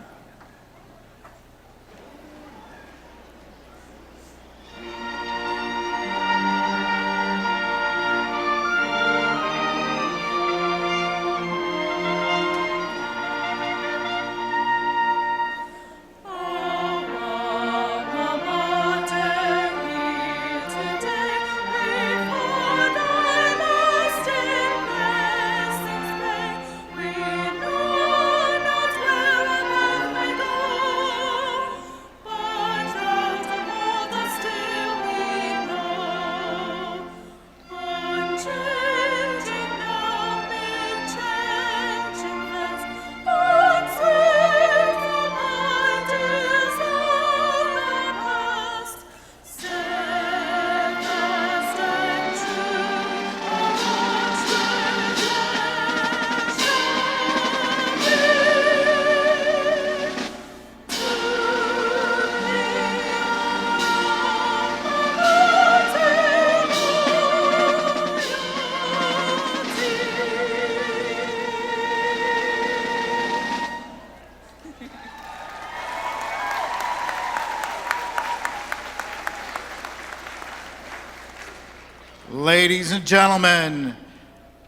Ladies and gentlemen,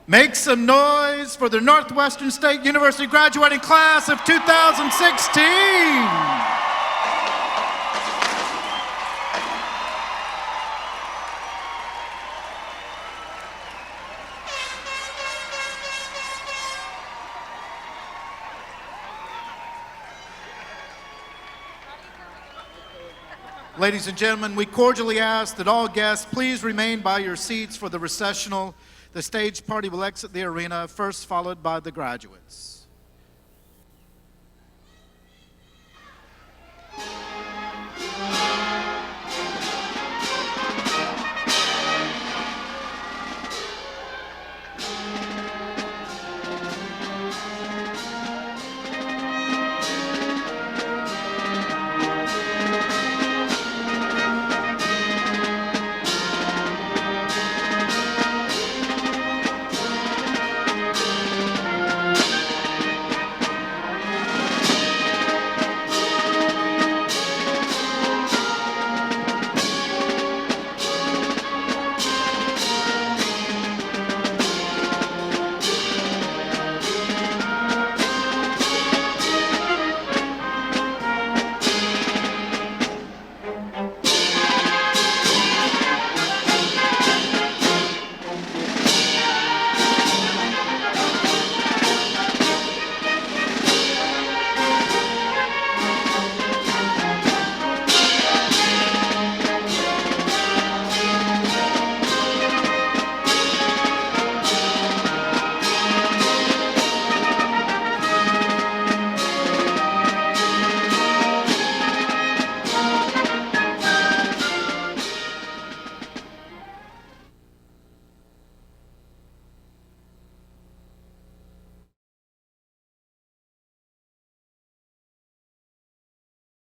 make some noise for the Northwestern State University graduating class of 2016. Ladies and gentlemen, we cordially ask that all guests please remain by your seats for the recessional. The stage party will exit the arena, first followed by the graduates.